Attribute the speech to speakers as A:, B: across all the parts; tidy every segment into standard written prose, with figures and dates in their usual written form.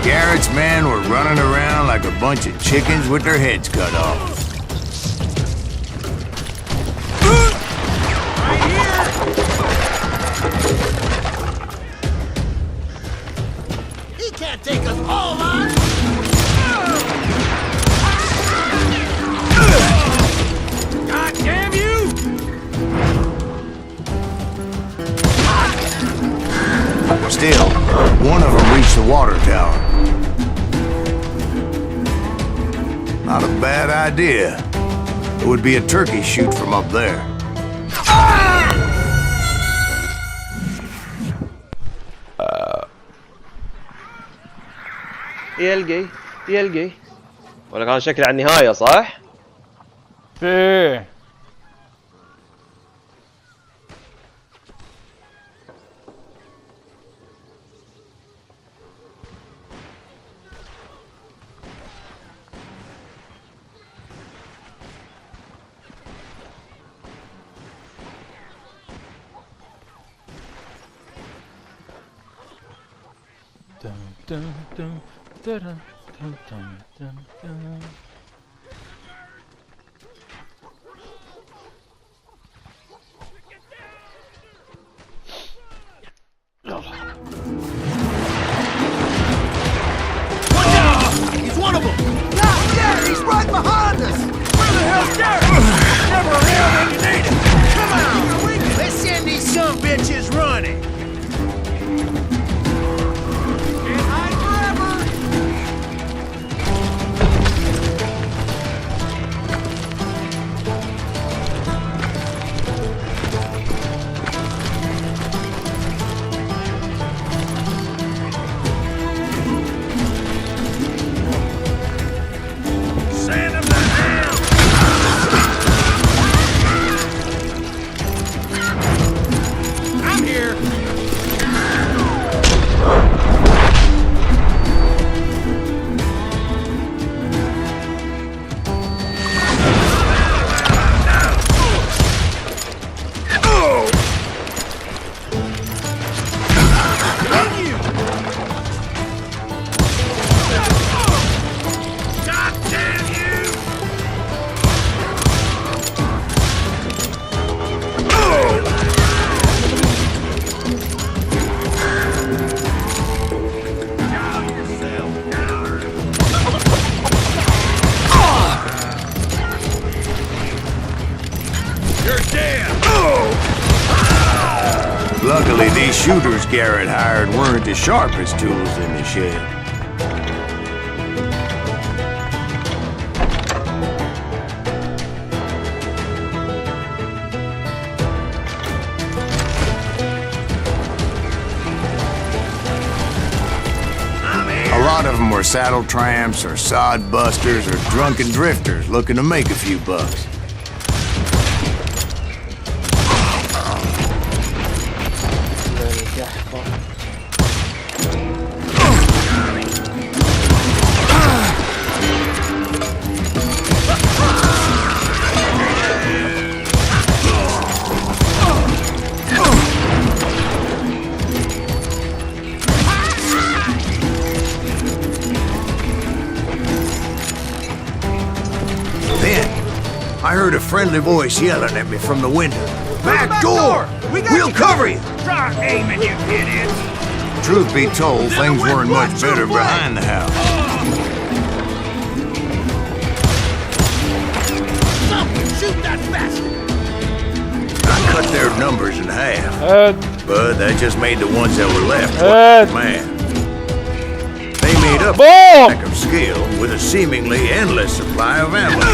A: Garrett's men were running around like a bunch of chickens with their heads cut off.
B: Right here! He can't take us all on! God damn you!
A: Still, one of them reached the water tower. Not a bad idea. It would be a turkey shoot from up there.
C: يلقي يلقي ولا كان شكل على النهاية صح؟
D: ايه dun, dun, dun, dun, dun, dun, dun, dun.
B: He's one of them! Yeah, he's right behind us! Where the hell's Garrett? Never around when you need him! Come on! Let's send these some bitches running! Can't hide forever! Send him to hell! I'm here! God damn you! You're dead!
A: Luckily, these shooters Garrett hired weren't the sharpest tools in the shed. A lot of them were saddle tramps or sod busters or drunken drifters looking to make a few bucks. I heard a friendly voice yelling at me from the window. Back door! We'll cover you!
B: Try aiming, you idiots!
A: Truth be told, things weren't much better behind the house.
B: Something! Shoot that bastard!
A: I cut their numbers in half, but that just made the ones that were left mad. They made up for a lack of skill with a seemingly endless supply of ammo.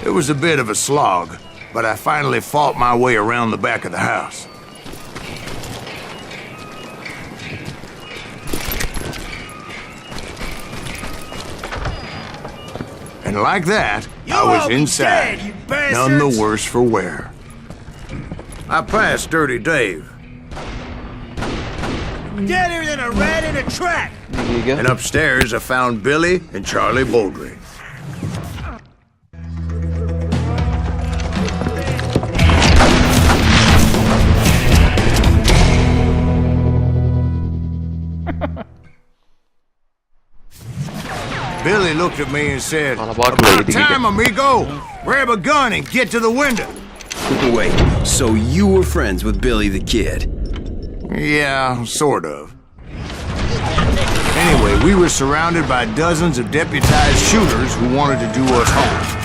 A: It was a bit of a slog, but I finally fought my way around the back of the house. And like that, I was inside, none the worse for wear. I passed Dirty Dave.
B: Deader than a rat in a trap!
A: And upstairs I found Billy and Charlie Baldry. Billy looked at me and said,
C: أنا باكل
A: "About
C: دقيقة.
A: time, amigo. Grab a gun and get to the window."
E: Wait, so you were friends with Billy the Kid?
A: Yeah, sort of. Anyway, we were surrounded by dozens of deputized shooters who wanted to do us harm.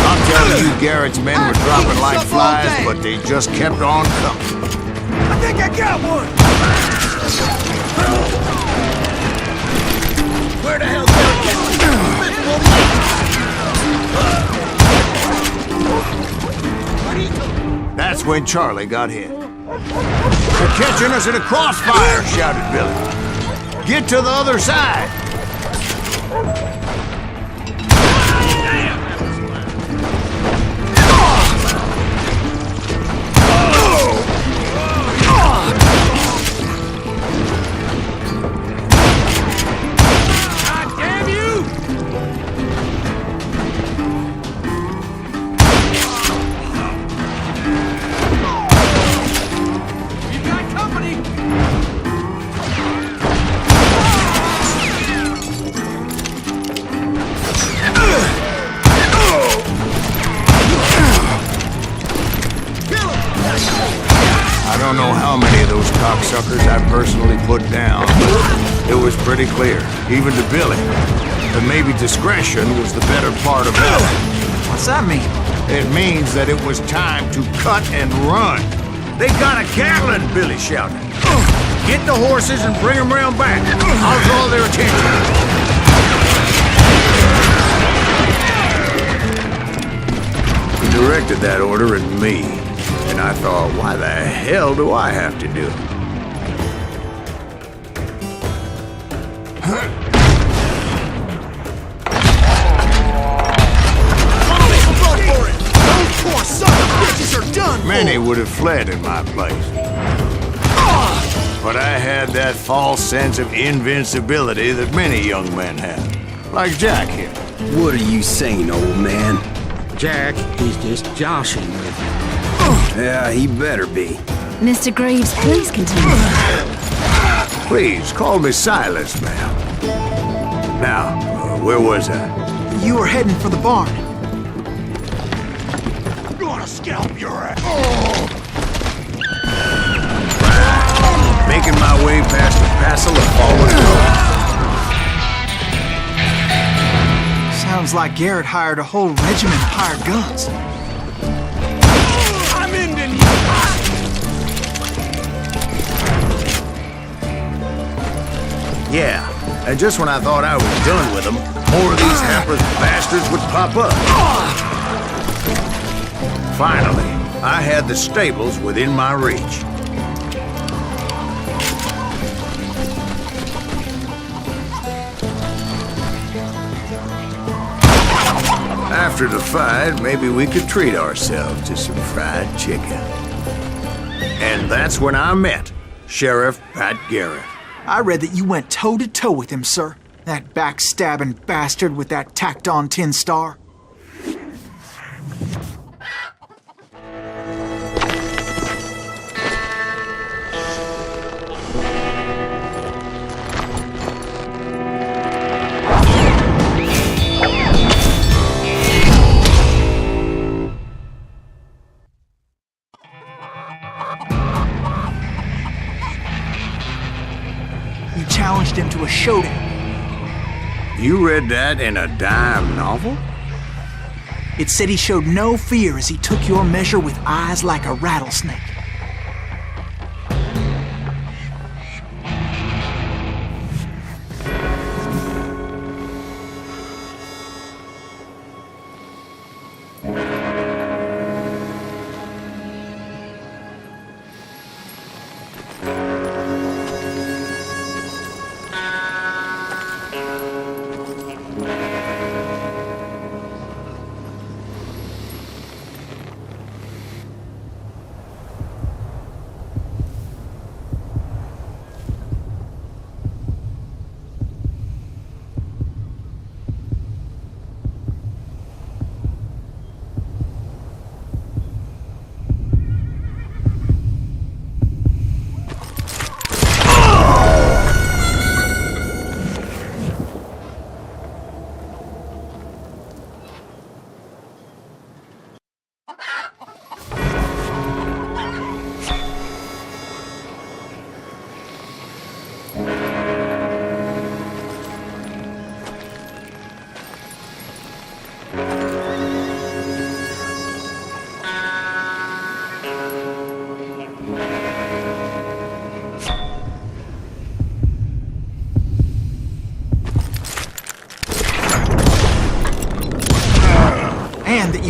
A: I'm telling you, Garrett's men were dropping like flies, but they just kept on coming.
B: I think I got one! Where the hell's
A: That's when Charlie got hit. "They're catching us in a crossfire," shouted Billy. "Get to the other side." I don't know how many of those cocksuckers I personally put down, but it was pretty clear, even to Billy, that maybe discretion was the better part of valor.
B: What's that mean?
A: It means that it was time to cut and run. "They got a Gatling," Billy shouted. "Get the horses and bring them round back. I'll draw their attention." He directed that order at me, and I thought, why the hell do I have to do it? Many would have fled in my place. But I had that false sense of invincibility that many young men have. Like Jack here.
E: What are you saying, old man?
F: Jack, he's just joshing with you.
E: Yeah, he better be.
G: Mr. Graves, please continue.
A: Please, call me Silas, ma'am. Now, where was I?
B: You were heading for the barn. I'm gonna scalp your ass.
A: Making my way past the passel of fallen road.
B: Sounds like Garrett hired a whole regiment of hired guns. I'm ending you!
A: Yeah, and just when I thought I was done with them, more of these hapless bastards would pop up. Finally, I had the stables within my reach. After the fight, maybe we could treat ourselves to some fried chicken. And that's when I met Sheriff Pat Garrett.
B: I read that you went toe-to-toe with him, sir. That backstabbing bastard with that tacked-on tin star. Challenged him to a showdown.
A: You read that in a dime novel?
B: It said he showed no fear as he took your measure with eyes like a rattlesnake.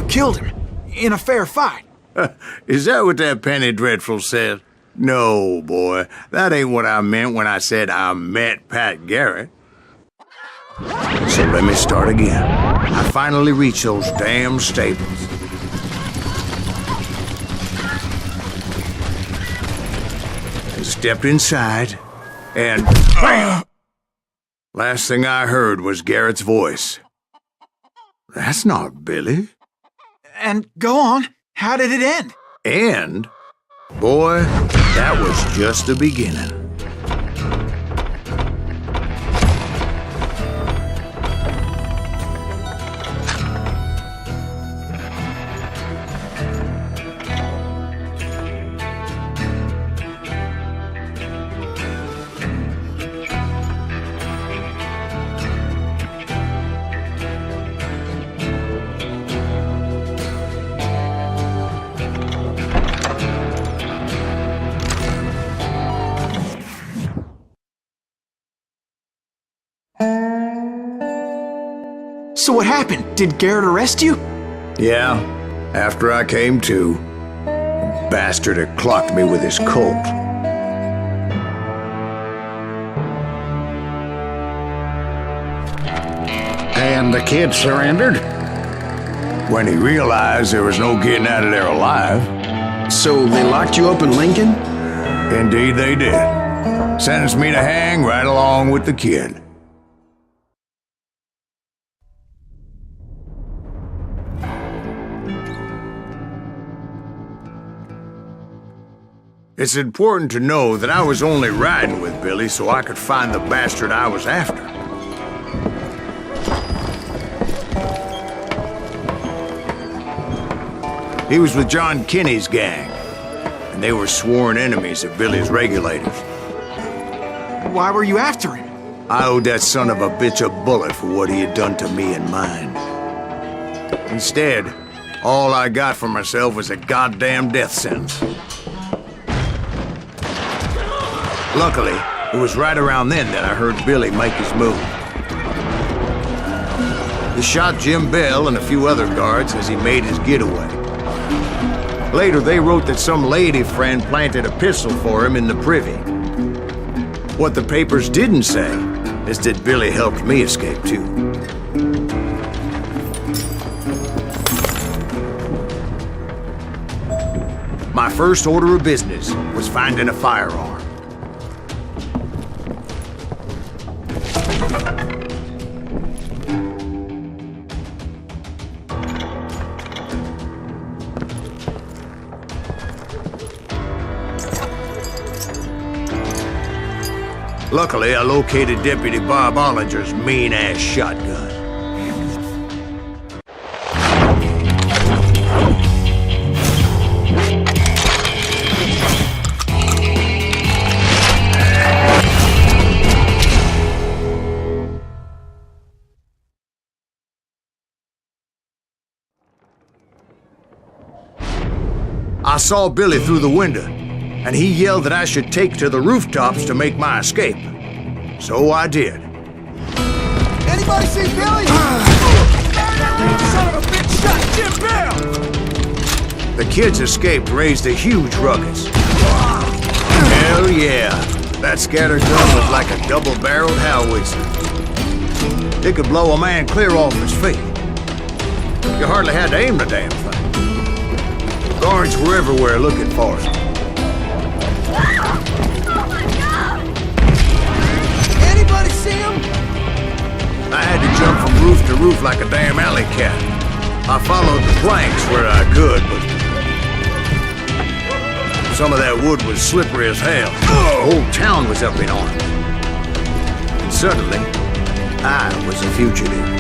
B: killed him. In a fair fight.
A: Is that what that Penny Dreadful said? No, boy. That ain't what I meant when I said I met Pat Garrett. So let me start again. I finally reached those damn stables. I stepped inside, and last thing I heard was Garrett's voice. That's not Billy.
B: And go on. How did it end?
A: And, boy, that was just the beginning.
B: So what happened? Did Garrett arrest you?
A: Yeah, after I came to, the bastard had clocked me with his Colt.
F: And the kid surrendered?
A: When he realized there was no getting out of there alive.
E: So they locked you up in Lincoln?
A: Indeed they did. Sentenced me to hang right along with the kid. It's important to know that I was only riding with Billy so I could find the bastard I was after. He was with John Kinney's gang, and they were sworn enemies of Billy's regulators.
B: Why were you after him?
A: I owed that son of a bitch a bullet for what he had done to me and mine. Instead, all I got for myself was a goddamn death sentence. Luckily, it was right around then that I heard Billy make his move. He shot Jim Bell and a few other guards as he made his getaway. Later, they wrote that some lady friend planted a pistol for him in the privy. What the papers didn't say is that Billy helped me escape, too. My first order of business was finding a firearm. Luckily, I located Deputy Bob Ollinger's mean-ass shotgun. I saw Billy through the window, and he yelled that I should take to the rooftops to make my escape. So I did.
B: Anybody see Billy? Son of a bitch shot Jim Bell!
A: The kids escaped raised a huge ruckus. Hell yeah, that scatter gun was like a double-barreled howitzer. It could blow a man clear off his feet. You hardly had to aim the damn thing. Guards were everywhere looking for it.
B: Anybody see him?
A: I had to jump from roof to roof like a damn alley cat. I followed the planks where I could, but some of that wood was slippery as hell. The whole town was up in arms. And suddenly, I was a fugitive.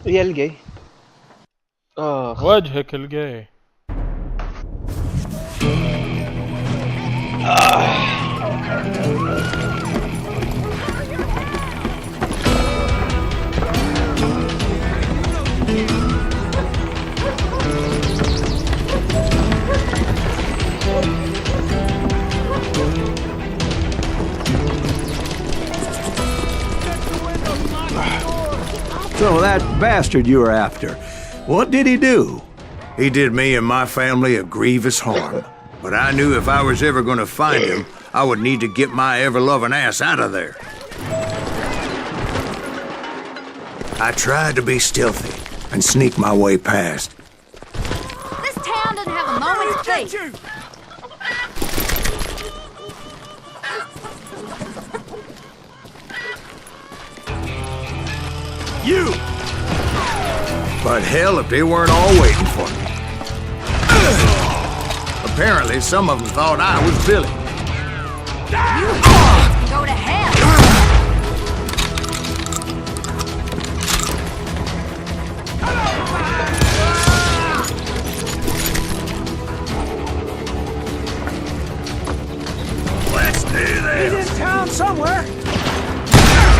C: يلقي
D: وجهك الجاي.
A: So that bastard you were after, what did he do? He did me and my family a grievous harm. But I knew if I was ever gonna find him, I would need to get my ever-loving ass out of there. I tried to be stealthy and sneak my way past.
G: This town doesn't have a moment's peace.
B: You!
A: But hell, if they weren't all waiting for me. Apparently, some of them thought I was Billy.
G: You can go to hell.
B: Let's do this! He's in town somewhere!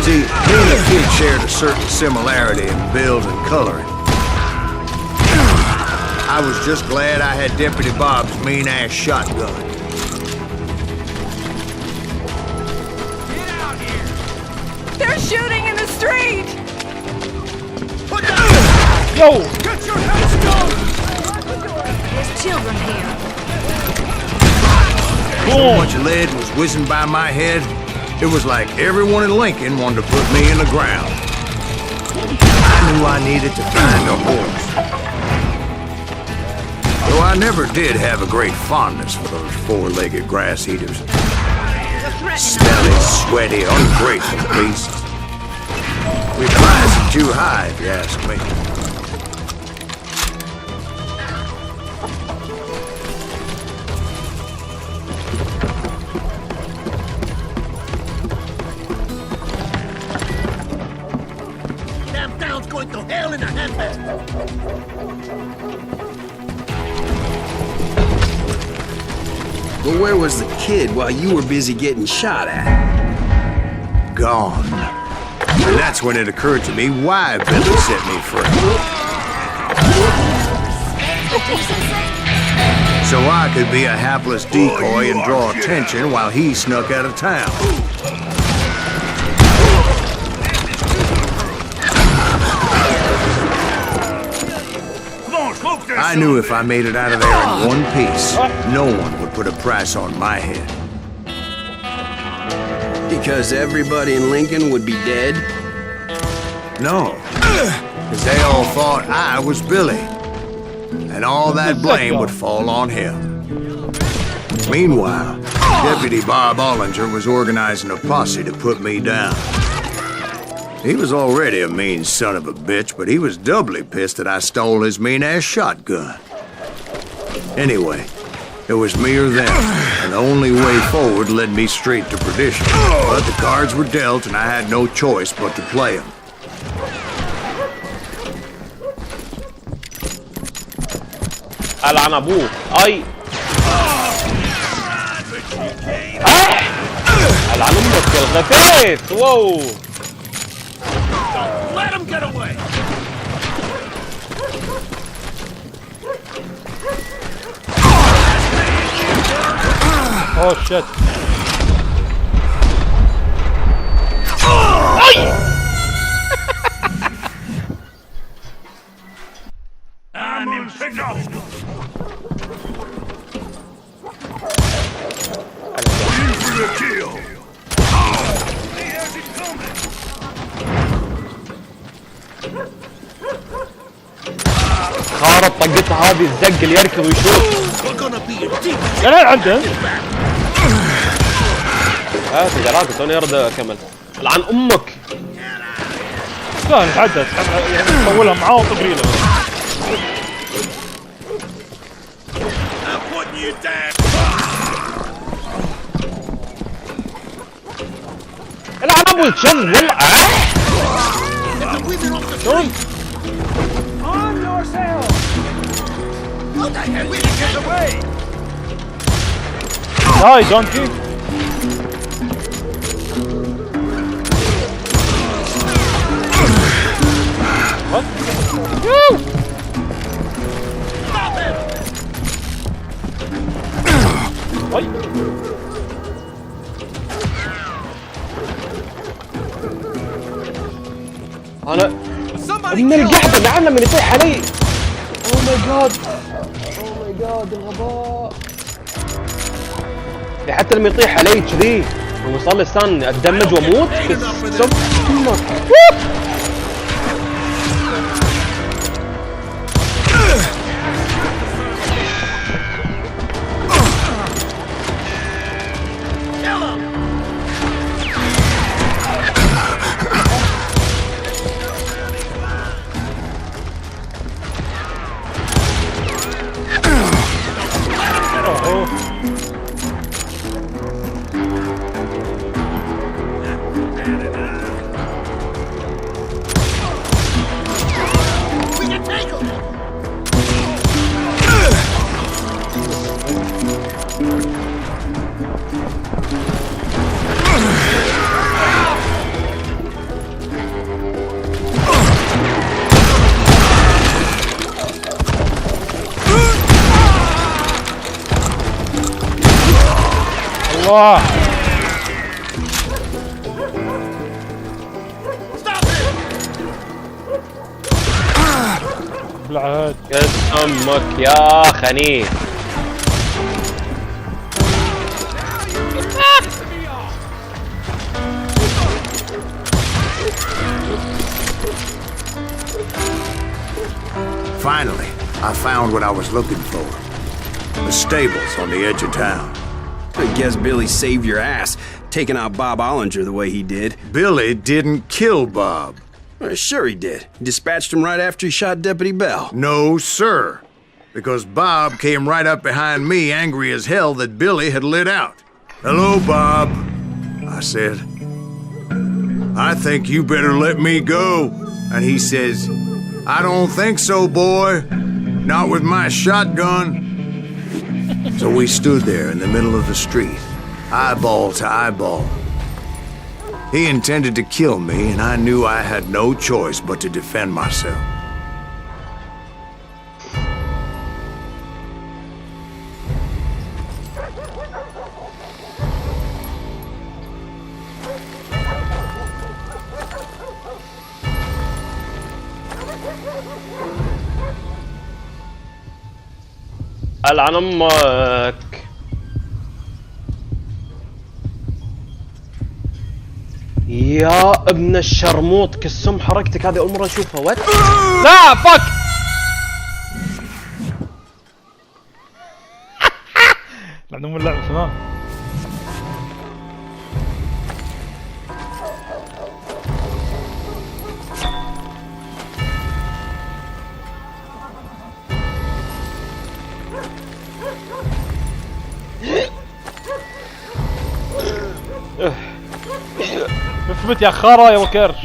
A: See, me and the kid shared a certain similarity in build and coloring. I was just glad I had Deputy Bob's mean-ass shotgun.
B: Get out here!
H: They're shooting in the street!
B: Put down!
D: Yo!
B: Get your heads down!
G: There's children here.
A: So much lead was whizzing by my head, it was like everyone in Lincoln wanted to put me in the ground. I knew I needed to find a horse. Though I never did have a great fondness for those four-legged grass eaters. Smelly, sweaty, ungrateful beasts. We price them too high, if you ask me.
B: Damn town's going to hell in a handbasket!
E: But where was the kid while you were busy getting shot at?
A: Gone. And that's when it occurred to me why Billy set me free. So I could be a hapless decoy and draw attention while he snuck out of town. I knew if I made it out of there in one piece, no one would put a price on my head.
E: Because everybody in Lincoln would be dead?
A: No, because they all thought I was Billy. And all that blame would fall on him. Meanwhile, Deputy Bob Ollinger was organizing a posse to put me down. He was already a mean son of a bitch, but he was doubly pissed that I stole his mean-ass shotgun. Anyway, it was me or them, and the only way forward led me straight to perdition. But the cards were dealt, and I had no choice but to play them.
C: ألعن أبوه أي ألعن أمك يا الغفيت واو
B: Let him get away!
D: Oh shit.
B: I'm in pickup! In for the kill! Here's it coming!
C: خارط طقتها هذه الزق اللي يركض ويشوف
B: We're gonna be a deep
D: يا لين عنده.
C: سيجارات توني يرد اكمل لعن امك
D: لا نتعدى يعني نطولها معاه وطقري له.
B: I'm putting you down!
C: لعن ابو الشم والله
B: Get the wizard off the
C: شلون
B: On yourself! What the hell? We can get away!
D: هاي دونكي. What? Woo!
B: Stop him!
D: What?
C: انا من القحبة نعم لما يطيح علي. اوه ماي جاد اوه ماي جاد الغباء. حتى لما يطيح علي كذي وصار لي استان اتدمج واموت.
D: الله بالعهد
C: يس امك يا خنيف.
A: Finally, I found what I was looking for. The stables on the edge of town.
E: I guess Billy saved your ass, taking out Bob Ollinger the way he did.
A: Billy didn't kill Bob.
E: Sure he did. He dispatched him right after he shot Deputy Bell.
A: No, sir. Because Bob came right up behind me, angry as hell that Billy had lit out. Hello, Bob, I said. I think you better let me go. And he says, I don't think so, boy. Not with my shotgun. So we stood there in the middle of the street, eyeball to eyeball. He intended to kill me, and I knew I had no choice but to defend myself.
C: العن امك. يا ابن الشرموط كالسم حركتك هذه اول مره اشوفها. وات
D: لا فك عندهم اللعب فنان. اثبت يا خرا يا وكرش.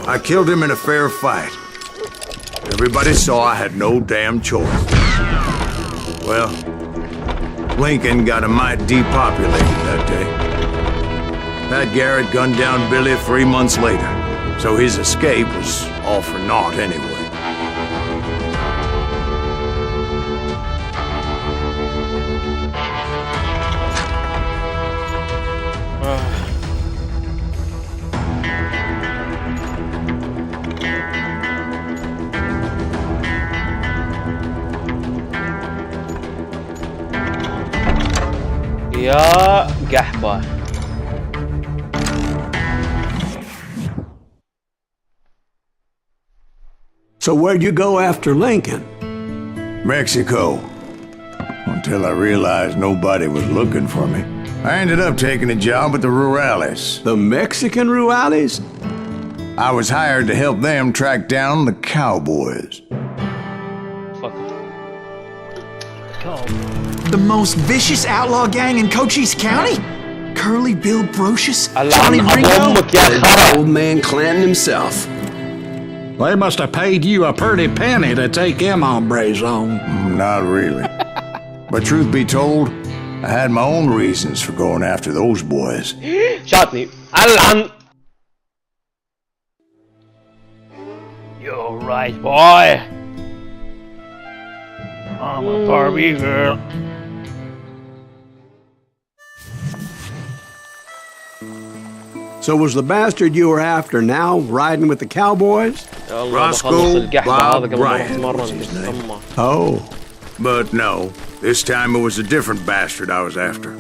A: I killed him in a fair fight. Everybody saw I had no damn choice. Well, Lincoln got a mite depopulated that day. Pat Garrett gunned down Billy 3 months later, so his escape was all for naught anyway.
C: يا قحبة.
I: So where'd you go after Lincoln?
A: Mexico. Until I realized nobody was looking for me. I ended up taking a job at the Rurales.
I: The Mexican Rurales?
A: I was hired to help them track down the cowboys.
B: The most vicious outlaw gang in Cochise County? Curly Bill Brocious? Johnny Ringo?
E: Old man Clanton himself.
F: They must have paid you a pretty penny to take them hombres on.
A: Not really. But truth be told, I had my own reasons for going after those boys.
C: شاتني. العن.
D: You're right, boy. I'm a Barbie girl.
I: So was the bastard you were after now riding with the cowboys?
A: Roscoe Bob Bryant.
I: Oh.
A: But no, this time it was a different bastard I was after.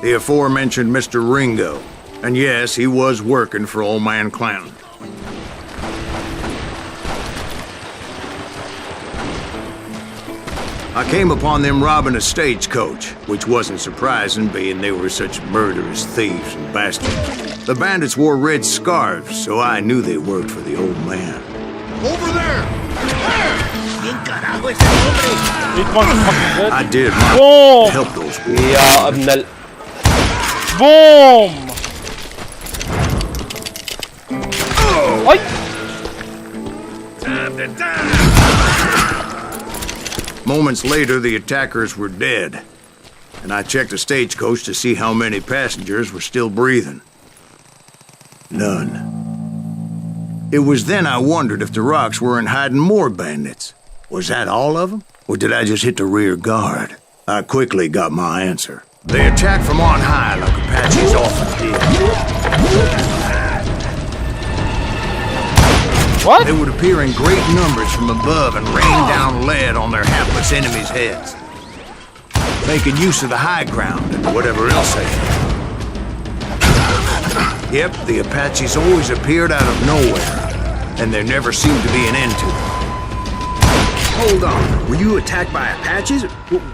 A: The aforementioned Mr. Ringo. And yes, he was working for old man Clanton. I came upon them robbing a stagecoach, which wasn't surprising, being they were such murderous thieves and bastards. The bandits wore red scarves, so I knew they worked for the old man.
B: Over there!
A: I did my
C: Boom!
A: help those boys.
C: يا ابن ال
D: بوم. أي.
A: Moments later, the attackers were dead, and I checked the stagecoach to see how many passengers were still breathing. None. It was then I wondered if the rocks weren't hiding more bandits. Was that all of them? Or did I just hit the rear guard? I quickly got my answer. They attacked from on high like Apaches often did.
D: What?
A: They would appear in great numbers from above and rain down lead on their hapless enemies' heads, making use of the high ground and whatever else they had. Yep, the Apaches always appeared out of nowhere, and there never seemed to be an end to them.
E: Hold on. Were you attacked by Apaches?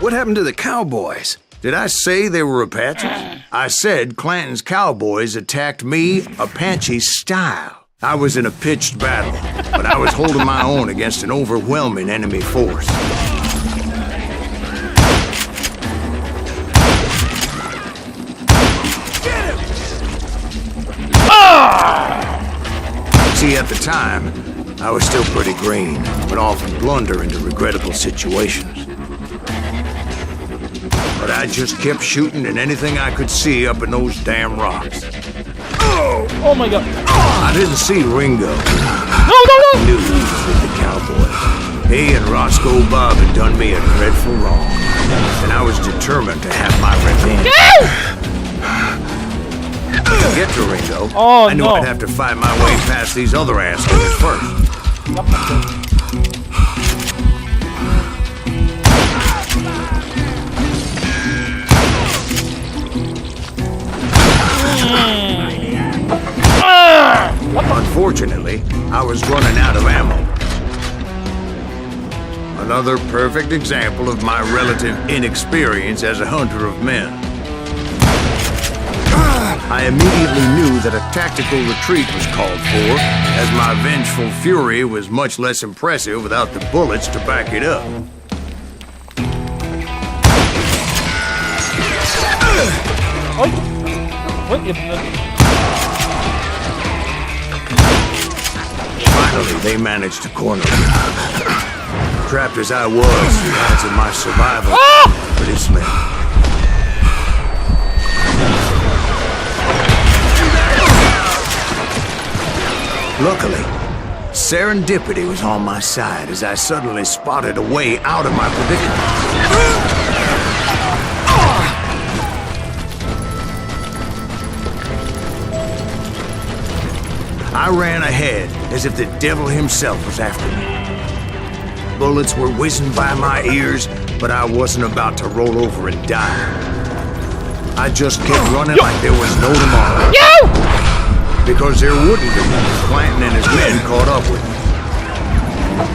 E: What happened to the cowboys?
A: Did I say they were Apaches? I said Clanton's cowboys attacked me Apache style. I was in a pitched battle, but I was holding my own against an overwhelming enemy force. See, at the time, I was still pretty green, but often blunder into regrettable situations. But I just kept shooting at anything I could see up in those damn rocks.
D: Oh my god.
A: I didn't see Ringo.
D: No, no, no!
A: I knew he was with the cowboys. He and Roscoe Bob had done me a dreadful wrong, and I was determined to have my revenge. To get to Ringo,
D: Oh,
A: I knew
D: no.
A: I'd have to fight my way past these other assholes first. Unfortunately, I was running out of ammo. Another perfect example of my relative inexperience as a hunter of men. I immediately knew that a tactical retreat was called for, as my vengeful fury was much less impressive without the bullets to back it up. Finally, they managed to corner me. Trapped as I was, the odds of my survival were pretty slim. Luckily, serendipity was on my side as I suddenly spotted a way out of my predicament. I ran ahead as if the devil himself was after me. Bullets were whizzing by my ears, but I wasn't about to roll over and die. I just kept running like there was no tomorrow. Because there wouldn't be if Clanton and his men caught up with me.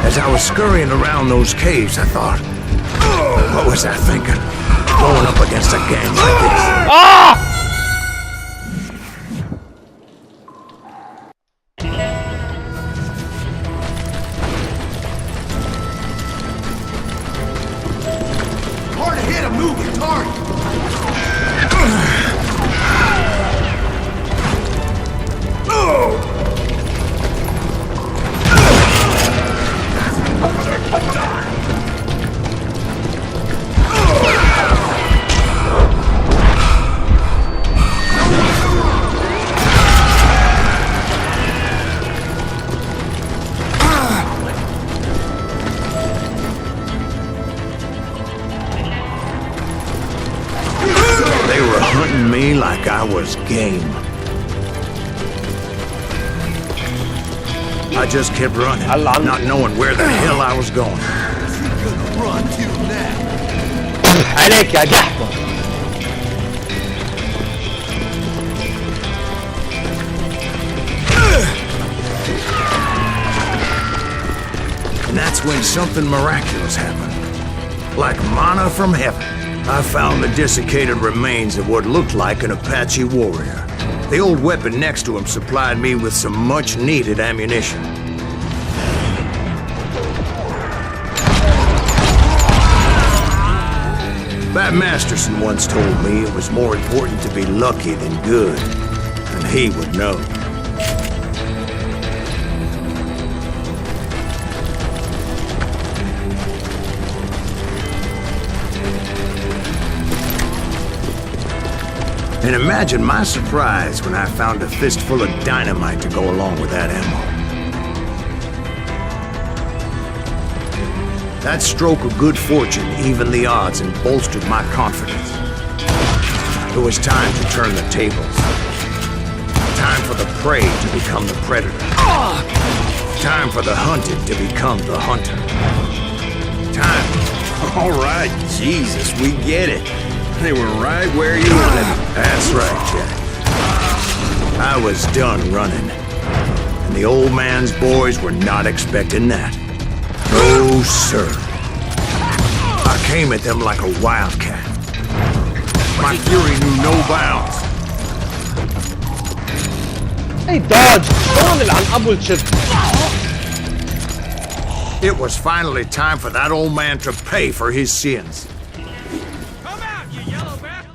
A: As I was scurrying around those caves, I thought, what was I thinking? Going up against a gang like this.
B: Hard to hit a moving target.
A: They were hunting me like I was game. I just kept running, not knowing where the hell I was going.
B: You're gonna run till now.
C: عليك يا قحطة.
A: And that's when something miraculous happened. Like manna from heaven, I found the desiccated remains of what looked like an Apache warrior. The old weapon next to him supplied me with some much-needed ammunition. Bat Masterson once told me it was more important to be lucky than good, and he would know. And imagine my surprise when I found a fistful of dynamite to go along with that ammo. That stroke of good fortune evened the odds and bolstered my confidence. It was time to turn the tables. Time for the prey to become the predator. Time for the hunted to become the hunter. Time.
E: All right, Jesus, we get it. They were right where you wanted them.
A: That's right, Jack. I was done running. And the old man's boys were not expecting that. No, sir. I came at them like a wildcat. My fury knew no bounds.
C: Hey, dodge! طول عن أبو الشب.
A: It was finally time for that old man to pay for his sins.
B: Come out, you yellow bat!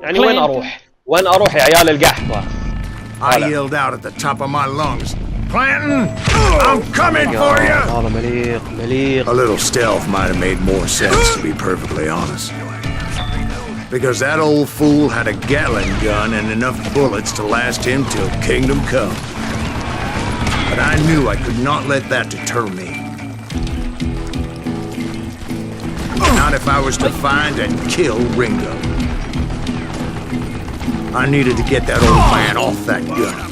C: يعني وين أروح؟ وين أروح يا عيال القحطة؟
A: I yelled out at the top of my lungs, Clanton, I'm coming for you!
C: هذا مليق مليق.
A: A little stealth might have made more sense, to be perfectly honest. Because that old fool had a Gatling gun and enough bullets to last him till kingdom come. But I knew I could not let that deter me. Not if I was to find and kill Ringo. I needed to get that old man off that gun.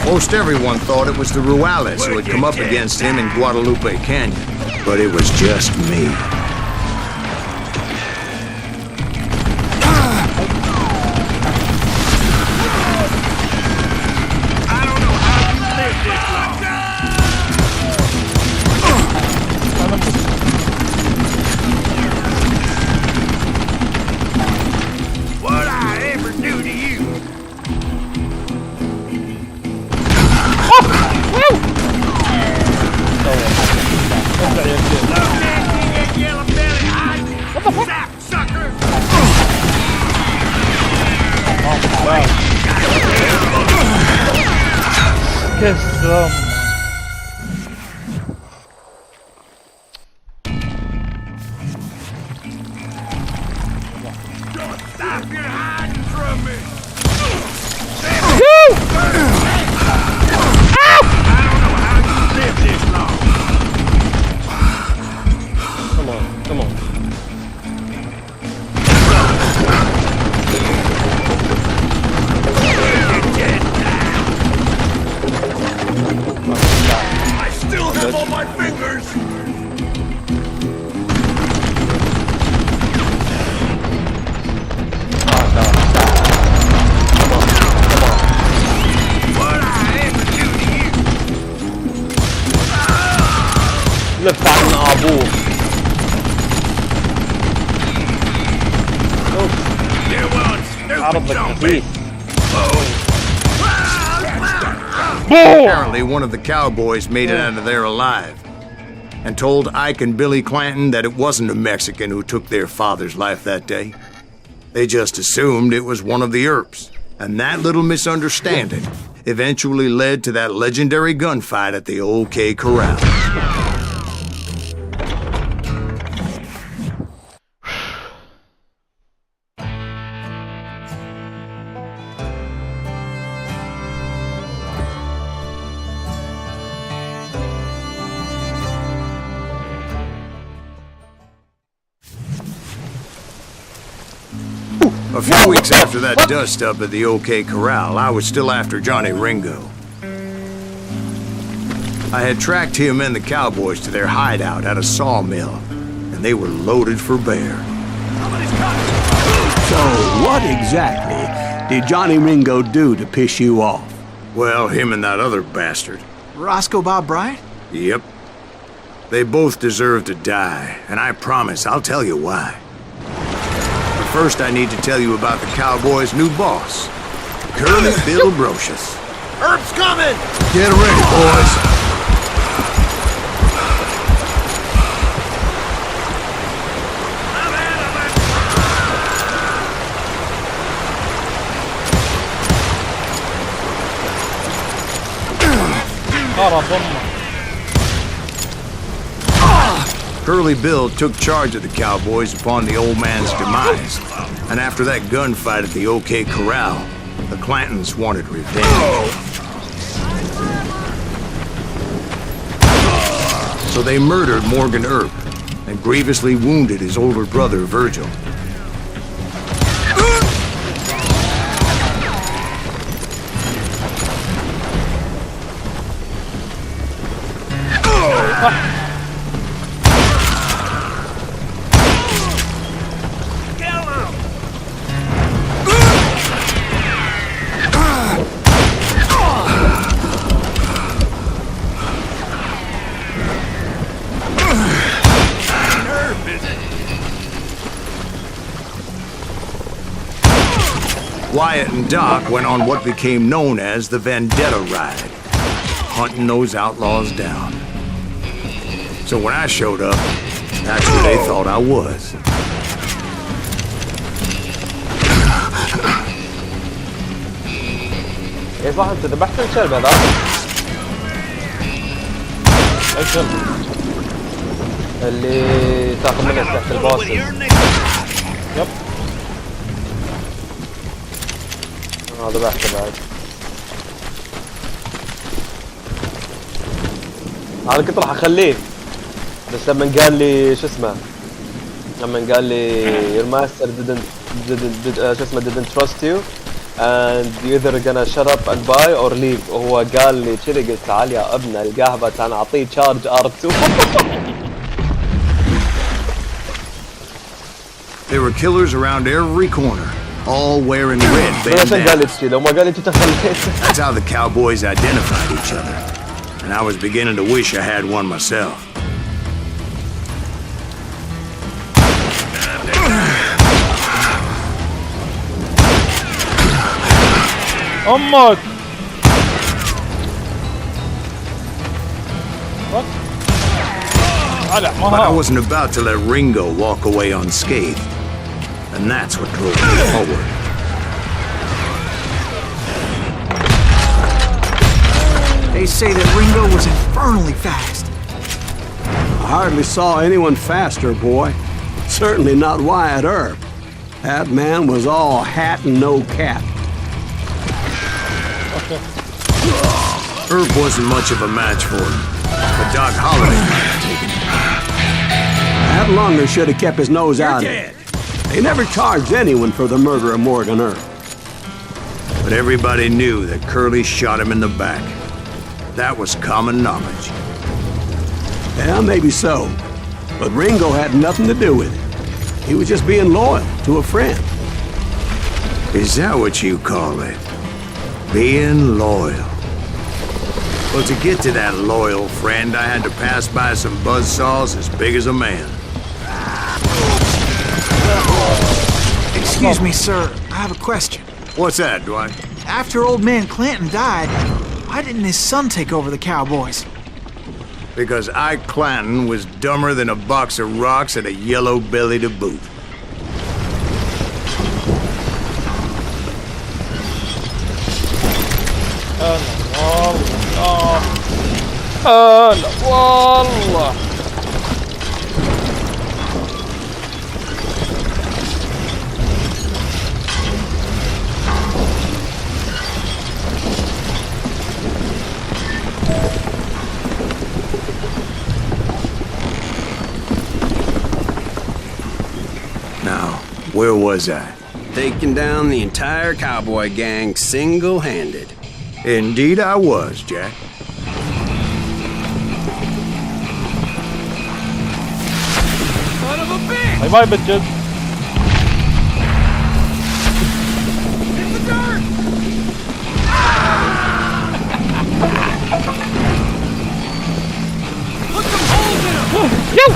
A: Most everyone thought it was the Ruales who had come up against him in Guadalupe Canyon, but it was just me.
D: كسرهم.
B: Stop your hiding from me! I don't know how you lived this long.
C: Come on, come on.
B: I still have all my fingers!
C: ابوه. عرض لك خفيف.
A: Apparently, one of the cowboys made it out of there alive and told Ike and Billy Clanton that it wasn't a Mexican who took their father's life that day. They just assumed it was one of the Earps, and that little misunderstanding eventually led to that legendary gunfight at the OK Corral. A few weeks after that dust-up at the OK Corral, I was still after Johnny Ringo. I had tracked him and the cowboys to their hideout at a sawmill, and they were loaded for bear.
I: So, what exactly did Johnny Ringo do to piss you off?
A: Well, him and that other bastard.
B: Roscoe Bob Bryant?
A: Yep. They both deserve to die, and I promise I'll tell you why. First, I need to tell you about the Cowboys' new boss, Curly Bill Brocious.
B: Herb's coming!
A: Get ready, boys. Curly Bill took charge of the Cowboys upon the old man's demise. And after that gunfight at the OK Corral, the Clantons wanted revenge. So they murdered Morgan Earp and grievously wounded his older brother, Virgil. Wyatt and Doc went on what became known as the Vendetta Ride, hunting those outlaws down. So when I showed up, that's where they thought I was.
C: ايه صح انت ذبحت الكلب هذا؟ الكلب اللي تاخذ منه تحت الباص. يب ذبحته بعد. هذا كنت راح اخليه بس لما قال لي شو اسمه، لما قال لي your master didn't trust you and you either gonna shut up and buy or leave. وهو قال لي كذي قلت تعال يا ابنه القهوة انا اعطيه تشارج R2.
A: There were killers around every corner, all wearing red bandanas. That's how the Cowboys identified each other, and I was beginning to wish I had one myself.
D: أمك. What?
A: But I wasn't about to let Ringo walk away unscathed, and that's what drove me forward.
B: They say that Ringo was infernally fast.
I: I hardly saw anyone faster, boy. Certainly not Wyatt Earp. That man was all hat and no cap.
A: Earp wasn't much of a match for him, but Doc Holliday might have taken him.
I: That Lunger should have kept his nose out of it. They never charged anyone for the murder of Morgan Earp.
A: But everybody knew that Curly shot him in the back. That was common knowledge.
I: Yeah, maybe so. But Ringo had nothing to do with it. He was just being loyal to a friend.
A: Is that what you call it? Being loyal? Well, to get to that loyal friend, I had to pass by some buzzsaws as big as a man.
B: Excuse me, sir. I have a question.
A: What's that, Dwight?
B: After old man Clanton died, why didn't his son take over the Cowboys?
A: Because Ike Clanton was dumber than a box of rocks and a yellow belly to boot.
D: هلا والله.
A: Now, where was I?
E: Taking down the entire cowboy gang single-handed.
A: Indeed I was, Jack.
B: Son of a bitch!
D: Bye bye bitches.
B: In the dirt! Put some holes in him!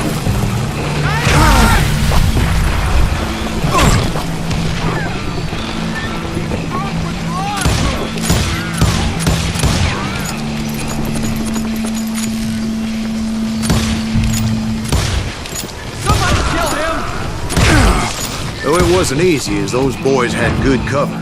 A: Though it wasn't easy, as those boys had good cover.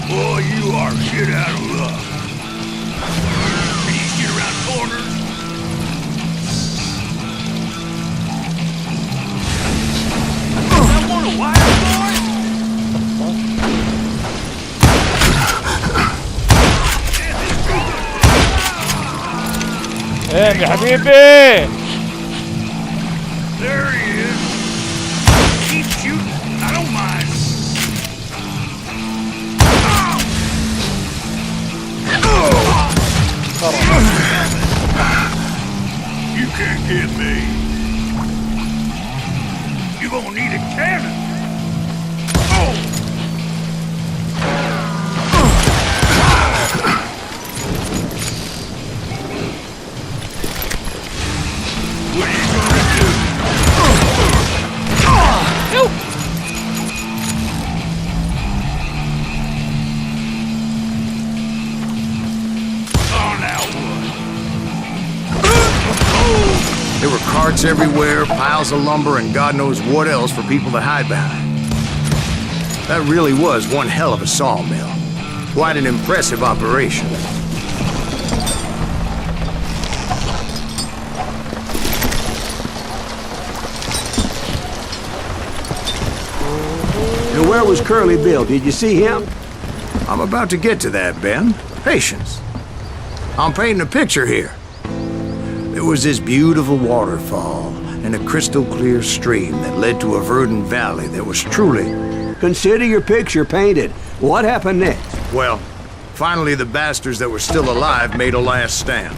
A: Boy, you are shit out of luck. Can you get around corners?
B: I want a wild boy!
D: ايه يا حبيبي.
A: There he is. Keep shooting. I don't mind. You can't get me. You're gonna need a cannon. What are you gonna do? Oh, now what? There were carts everywhere, piles of lumber, and God knows what else for people to hide behind. That really was one hell of a sawmill. Quite an impressive operation.
I: And where was Curly Bill? Did you see him?
A: I'm about to get to that, Ben. Patience. I'm painting a picture here. There was this beautiful waterfall and a crystal clear stream that led to a verdant valley that was truly...
I: Consider your picture painted. What happened next?
A: Well, finally the bastards that were still alive made a last stand.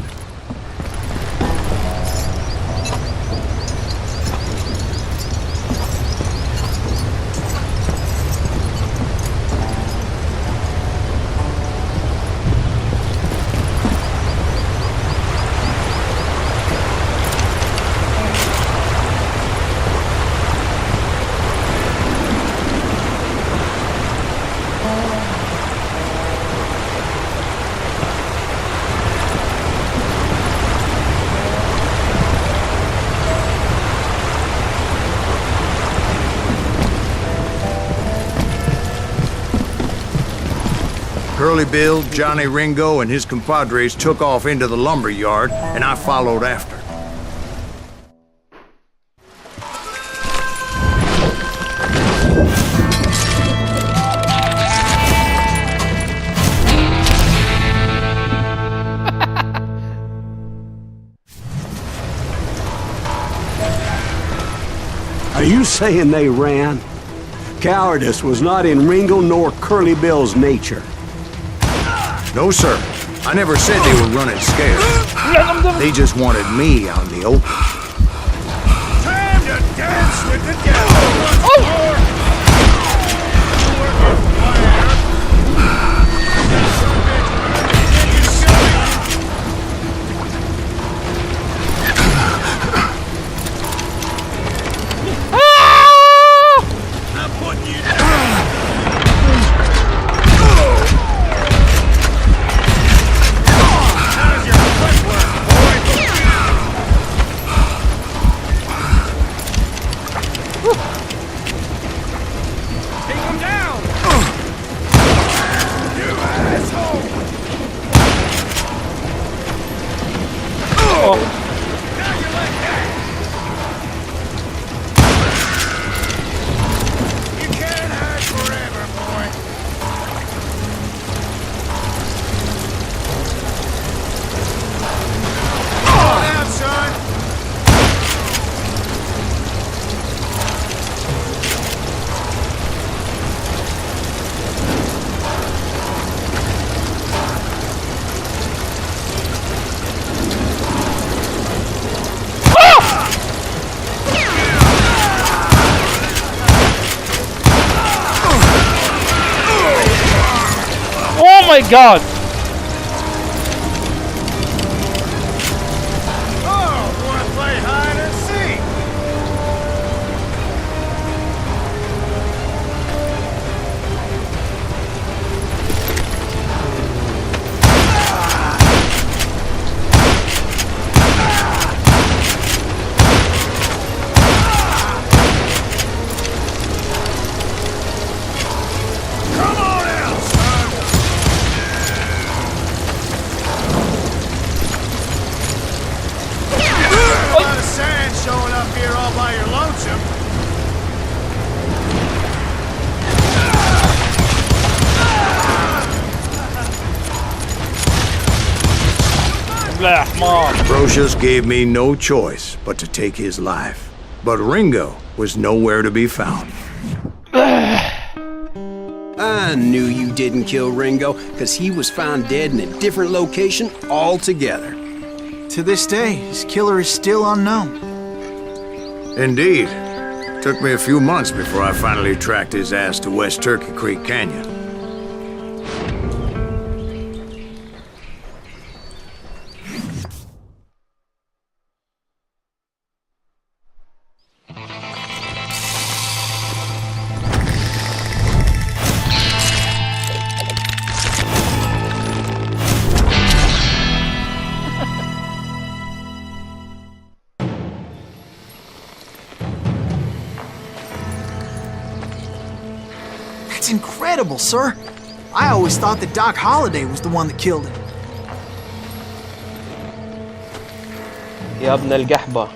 A: Curly Bill, Johnny Ringo, and his compadres took off into the lumber yard, and I followed after.
I: Are you saying they ran? Cowardice was not in Ringo nor Curly Bill's nature.
A: No, sir. I never said they were running scared. They just wanted me out in the open.
B: Time to dance with the devil once more!
D: Oh my god!
B: Oh, wanna play hide and seek? Come on out, son! A lot of sand showing up here all by your lonesome.
D: Blah, mom.
A: Brocious gave me no choice but to take his life. But Ringo was nowhere to be found.
E: I knew you didn't kill Ringo, because he was found dead in a different location altogether.
B: To this day, his killer is still unknown.
A: Indeed. Took me a few months before I finally tracked his ass to West Turkey Creek Canyon.
B: That's incredible, sir. I always thought that Doc Holliday was the one that killed him.
C: يا ابن القحبة.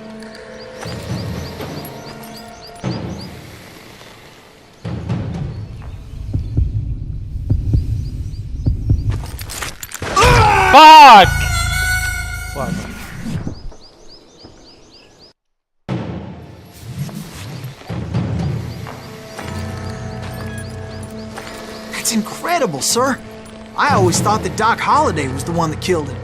D: Fuck! Fuck.
B: That's incredible, sir. I always thought that Doc Holliday was the one that killed him.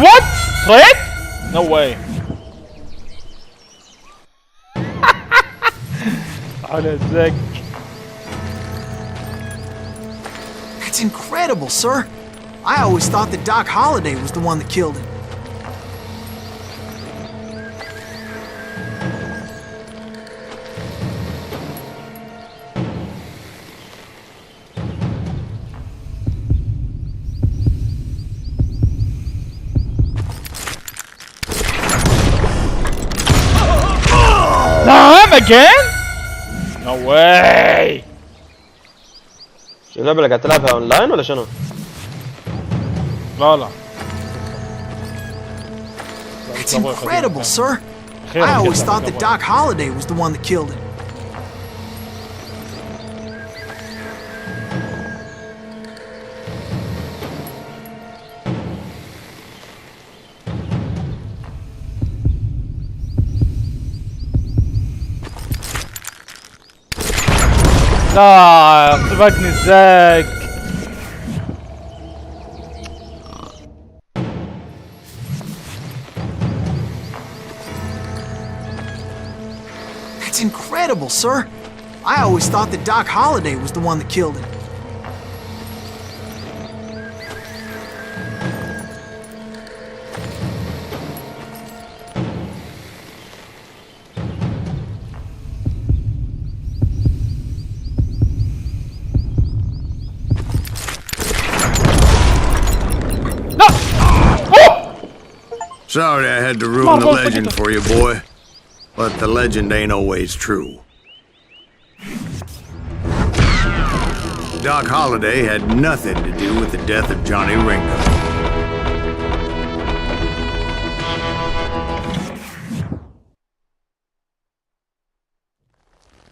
D: What? Threat? No way. على الزك.
B: That's incredible, sir. I always thought that Doc Holliday was the one that killed him.
D: again? No way.
C: شو اللعبة اللي قاعد تلعبها اونلاين ولا شنو؟
D: لا لا.
B: It's incredible, sir. I always thought that Doc Holliday was the one that killed him.
D: لا سبقني الزق.
B: That's incredible, sir. I always thought that Doc Holliday was the one that killed him.
A: Sorry I had to ruin the legend for you, boy. But the legend ain't always true. Doc Holliday had nothing to do with the death of Johnny Ringo.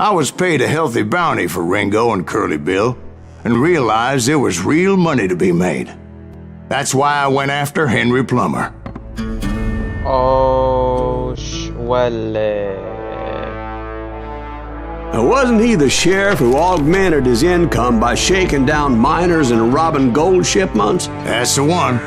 A: I was paid a healthy bounty for Ringo and Curly Bill, and realized there was real money to be made. That's why I went after Henry Plummer.
C: Oh,
I: Wasn't he the sheriff who augmented his income by shaking down miners and robbing gold shipments?
A: That's the one.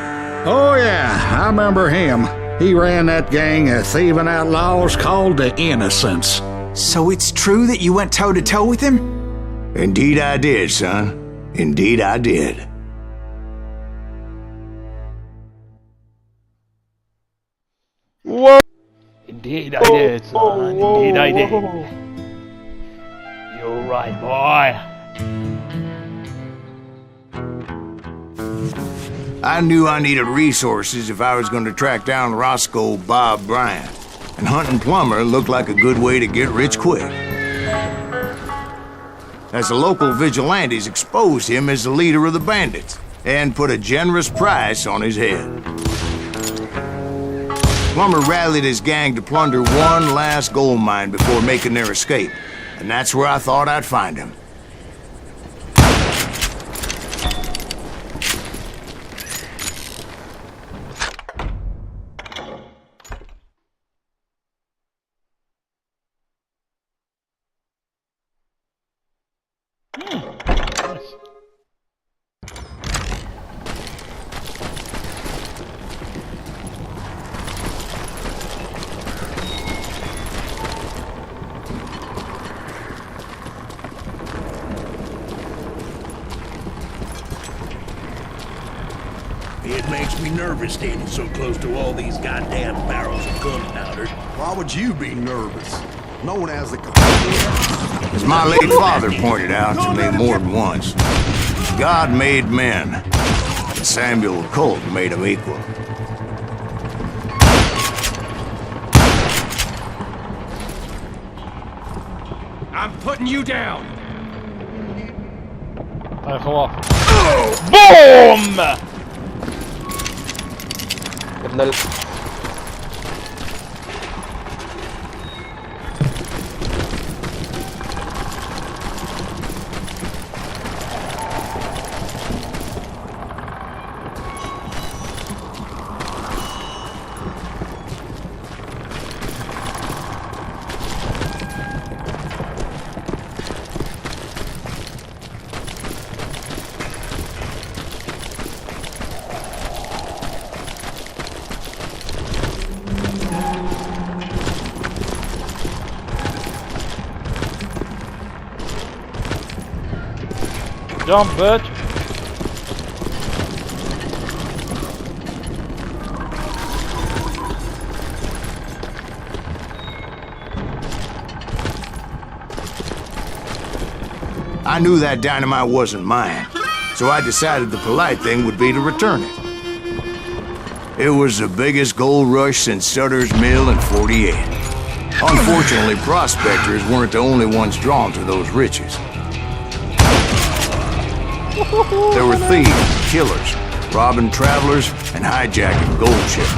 F: Oh, yeah, I remember him. He ran that gang of thieving outlaws called the Innocents.
B: So it's true that you went toe-to-toe with him?
A: Indeed I did, son. Indeed I did.
C: Whoa!
D: Indeed I did, son. Indeed I did. You're right, boy.
A: I knew I needed resources if I was going to track down Roscoe Bob Bryant, and hunting Plummer looked like a good way to get rich quick. As the local vigilantes exposed him as the leader of the bandits, and put a generous price on his head. Plummer rallied his gang to plunder one last gold mine before making their escape, and that's where I thought I'd find him.
J: It makes me nervous standing so close to all these goddamn barrels of gunpowder.
K: Why would you be nervous? No one has the
A: As my late father pointed out to me more than once, God made men, and Samuel Colt made them equal.
J: I'm putting you down.
D: Boom!
C: ابن
D: Jump, bitch.
A: I knew that dynamite wasn't mine, so I decided the polite thing would be to return it. It was the biggest gold rush since Sutter's Mill in '48. Unfortunately, prospectors weren't the only ones drawn to those riches. There were thieves, killers, robbing travelers, and hijacking gold ships.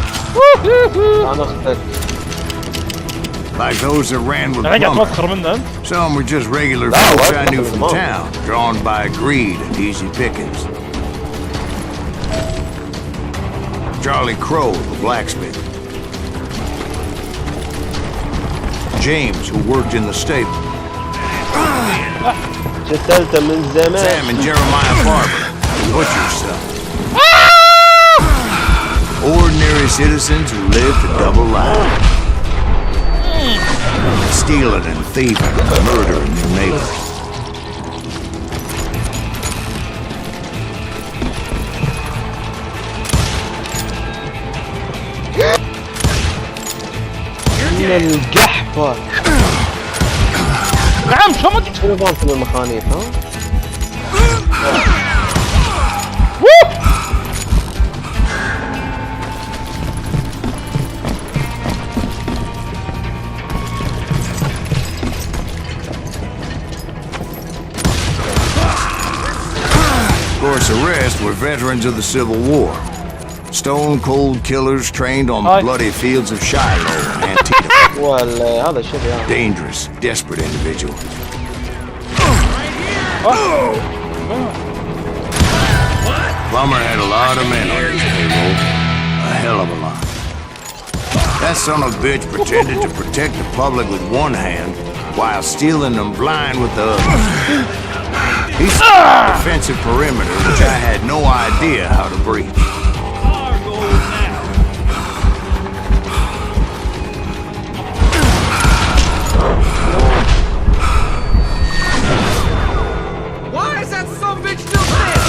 A: Like those that ran with lumber. Some were just regular folks I knew from town, drawn by greed and easy pickings. Charlie Crow, the blacksmith. James, who worked in the stable. Sam and Jeremiah Barber, the butcher's son. Ordinary citizens who lived a double life. Stealing and thieving and murdering their neighbors.
C: القحفة.
D: نعم شو ما
C: شنو بالكم المخانيق ها؟
A: Of course, the rest were veterans of the Civil War. Stone-cold killers trained on the bloody fields of Shiloh and Antietam. Dangerous, desperate individuals. Plummer had a lot of men on his payroll. A hell of a lot. That son of a bitch pretended to protect the public with one hand while stealing them blind with the other. He set a defensive perimeter which I had no idea how to breach.
B: Why is that son of a bitch still there?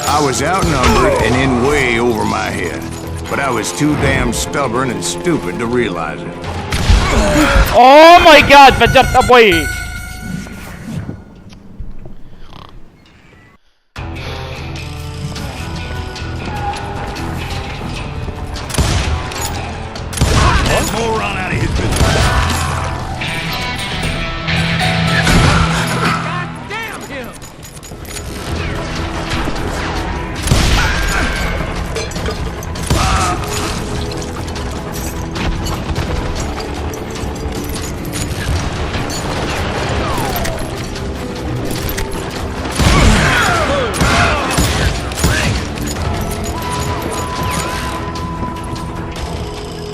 A: I was outnumbered and in way over my head, but I was too damn stubborn and stupid to realize it.
D: Oh my god فجرت ابوي.
J: Moron out of his business.
B: God damn him!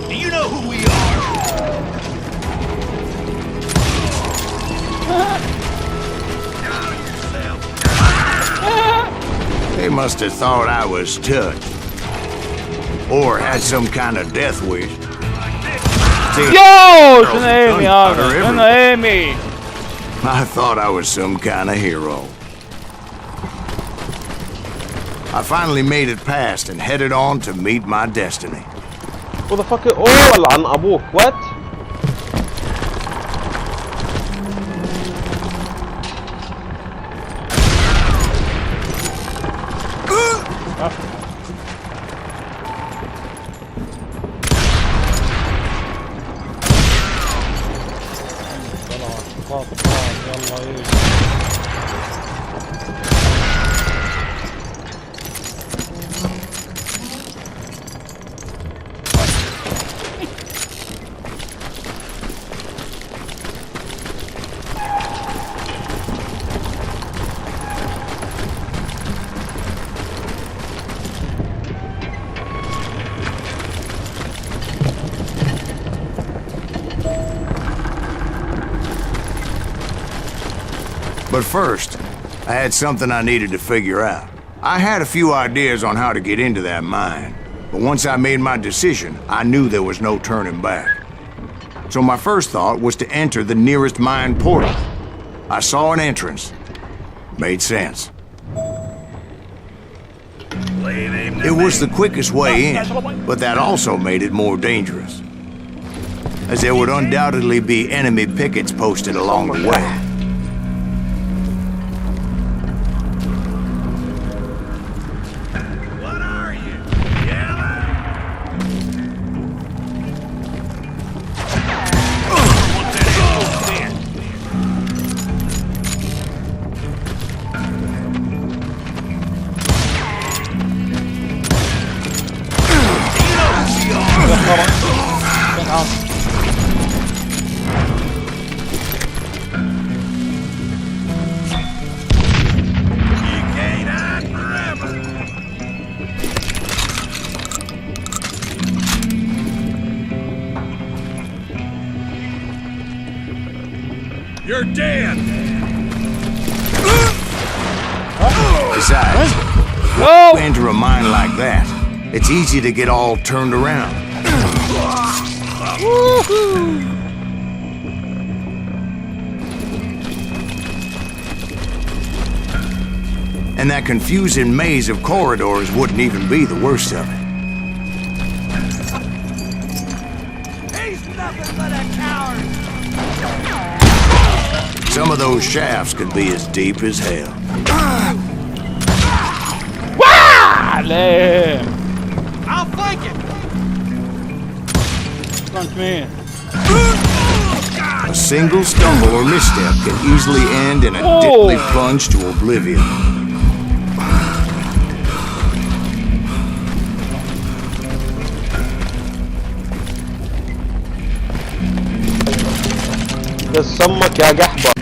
J: Do you know who we are?
A: They must have thought I was touched. Or had some kind of death wish.
D: Yo! شنو ايمي هذا؟ شنو ايمي؟
A: I thought I was some kind of hero. I finally made it past and headed on to meet my destiny.
C: Who the fuck? Oh, لعن ابوك. What?
A: But first, I had something I needed to figure out. I had a few ideas on how to get into that mine, but once I made my decision, I knew there was no turning back. So my first thought was to enter the nearest mine portal. I saw an entrance. Made sense. It was the quickest way in, but that also made it more dangerous, as there would undoubtedly be enemy pickets posted along the way.
D: طبعا. نعم.
J: You're dead.
A: Besides,
D: No!
A: enter a mine like that, it's easy to get all turned around. And that confusing maze of corridors wouldn't even be the worst of it.
B: He's nothing but a coward.
A: Some of those shafts could be as deep as hell.
D: عليه.
B: I'll flank it.
D: Front me.
A: A single stumble or misstep can easily end in a deadly plunge to oblivion.
C: يسمك يا قحبة.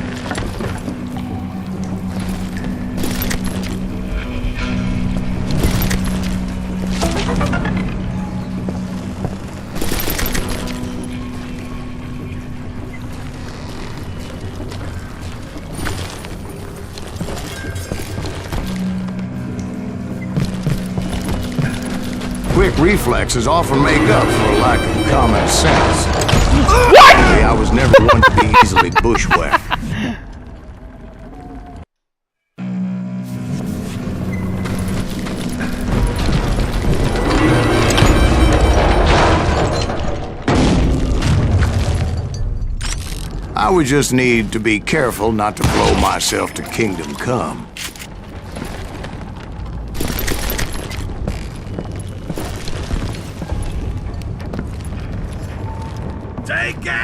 A: Quick reflexes often make up for a lack of common sense. What? I was never one to be easily bushwhacked. I would just need to be careful not to blow myself to Kingdom Come.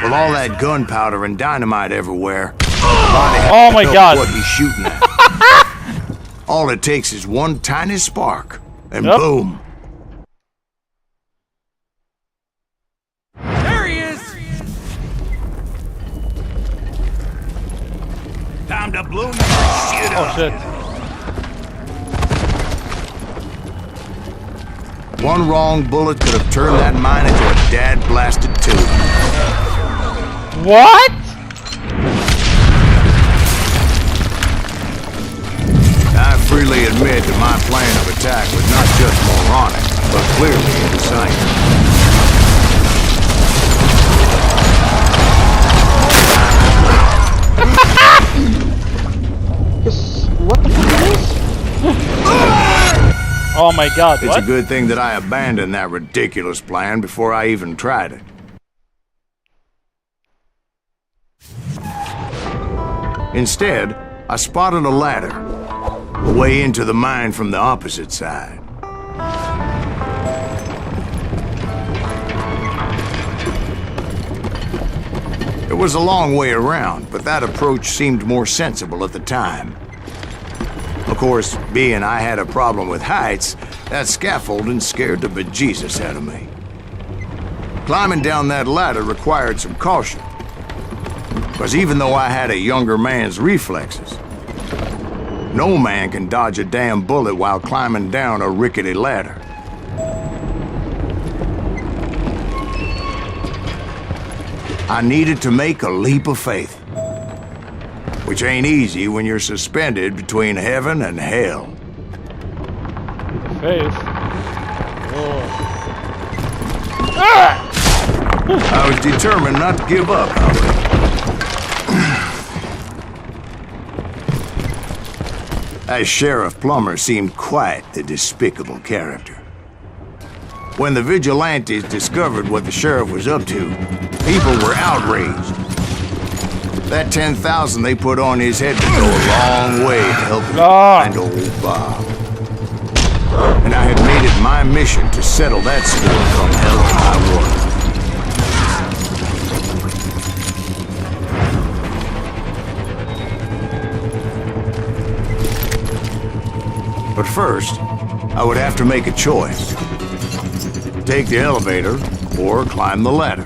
A: With all that gunpowder and dynamite everywhere,
D: Oh my God!
A: what he's shooting at. All it takes is one tiny spark, and boom.
B: There he is.
J: Time to blow that shit
D: Oh
J: up.
D: shit.
A: One wrong bullet could have turned that mine into a dad-blasted tube.
D: What?
A: I freely admit that my plan of attack was not just moronic, but clearly indecisive.
C: What the fuck is this?
D: Oh my God!
A: It's
D: What?
A: a good thing that I abandoned that ridiculous plan before I even tried it. Instead, I spotted a ladder, a way into the mine from the opposite side. It was a long way around, but that approach seemed more sensible at the time. Of course, being I had a problem with heights, that scaffolding scared the bejesus out of me. Climbing down that ladder required some caution, because even though I had a younger man's reflexes, no man can dodge a damn bullet while climbing down a rickety ladder. I needed to make a leap of faith, which ain't easy when you're suspended between heaven and hell.
D: Faith.
A: I was determined not to give up, however. That Sheriff Plummer seemed quite the despicable character. When the vigilantes discovered what the sheriff was up to, people were outraged. That 10,000 they put on his head would go a long way to help him find old Bob. And I had made it my mission to settle that score from hell to high water. But first, I would have to make a choice. Take the elevator or climb the ladder.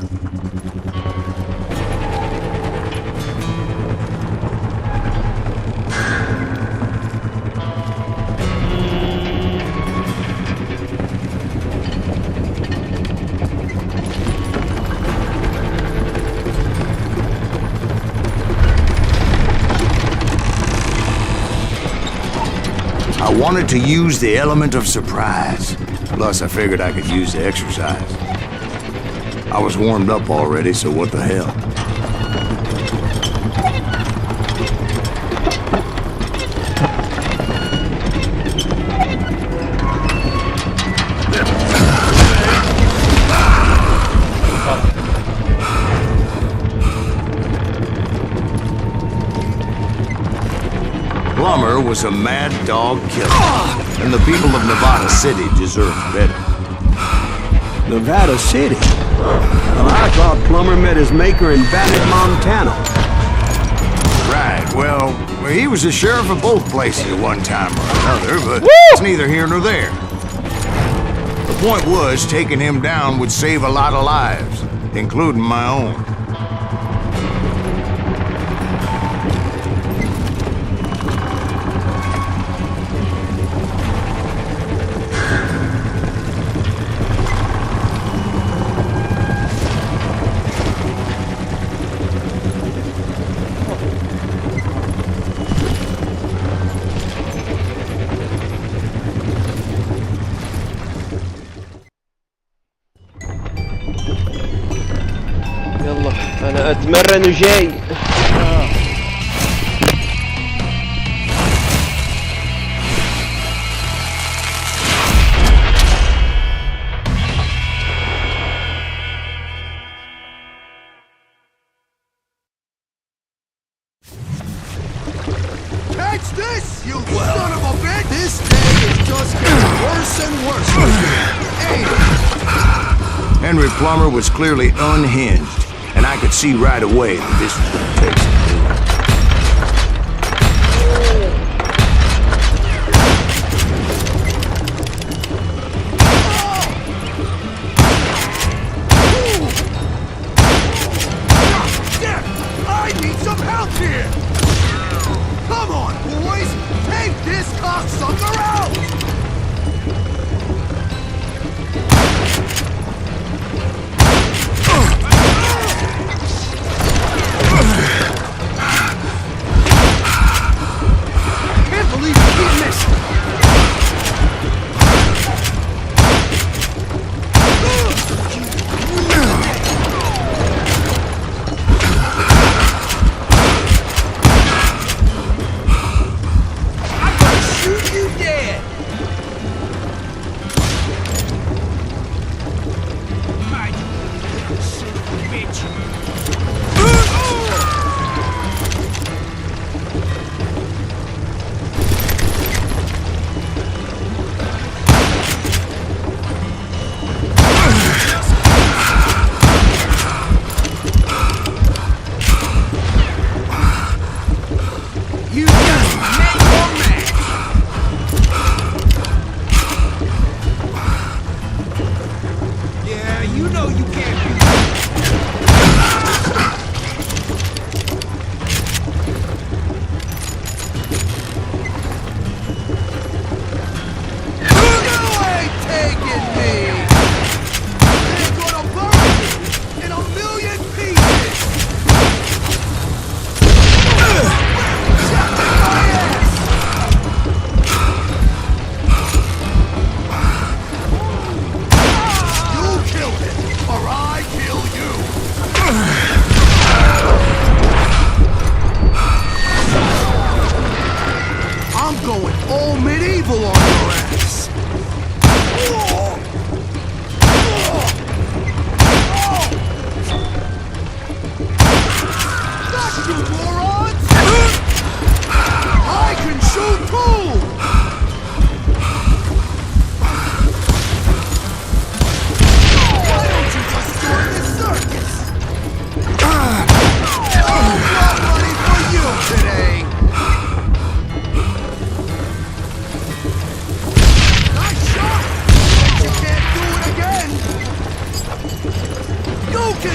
A: I wanted to use the element of surprise. Plus, I figured I could use the exercise. I was warmed up already, so what the hell? Plummer was a mad dog killer, and the people of Nevada City deserved better.
I: Nevada City? Well, I thought Plummer met his maker in Bannock, Montana.
A: Right, well, he was the sheriff of both places at one time or another, but it's neither here nor there. The point was, taking him down would save a lot of lives, including my own.
C: يلا انا اتمرن وجاي.
B: Catch this, you son of a bitch! This day is just getting worse and worse for you. Hey!
A: Henry Plummer was clearly unhinged, and I could see right away that this was going to take some
B: I need some help here! Come on, boys! Take this cocksucker out!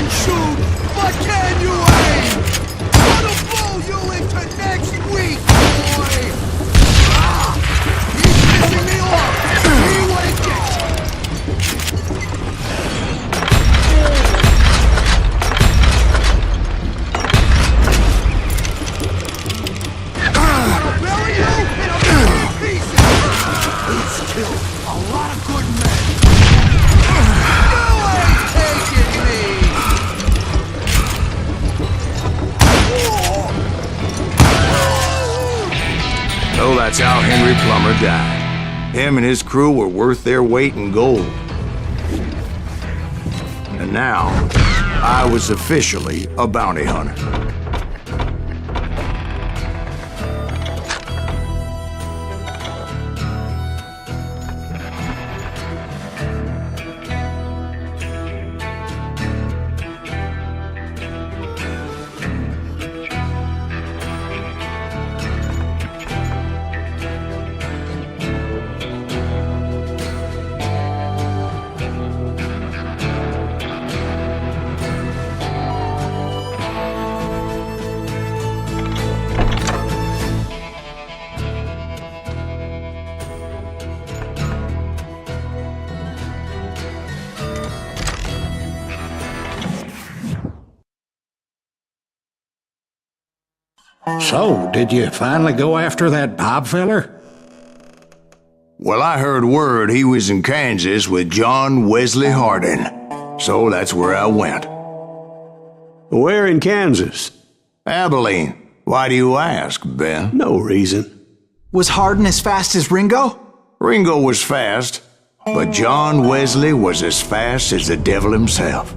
B: can shoot, but can you aim? Gonna blow you into next week, boy! Ah! He's pissing me off! See what it gets you! I'll bury you in a million pieces! He's killed a lot of good men! You ain't taking me!
A: So that's how Henry Plummer died. Him and his crew were worth their weight in gold. And now, I was officially a bounty hunter.
F: So, did you finally go after that Bob feller?
A: Well, I heard word he was in Kansas with John Wesley Hardin. So that's where I went.
I: Where in Kansas?
A: Abilene. Why do you ask, Ben?
I: No reason.
B: Was Hardin as fast as Ringo?
A: Ringo was fast, but John Wesley was as fast as the devil himself.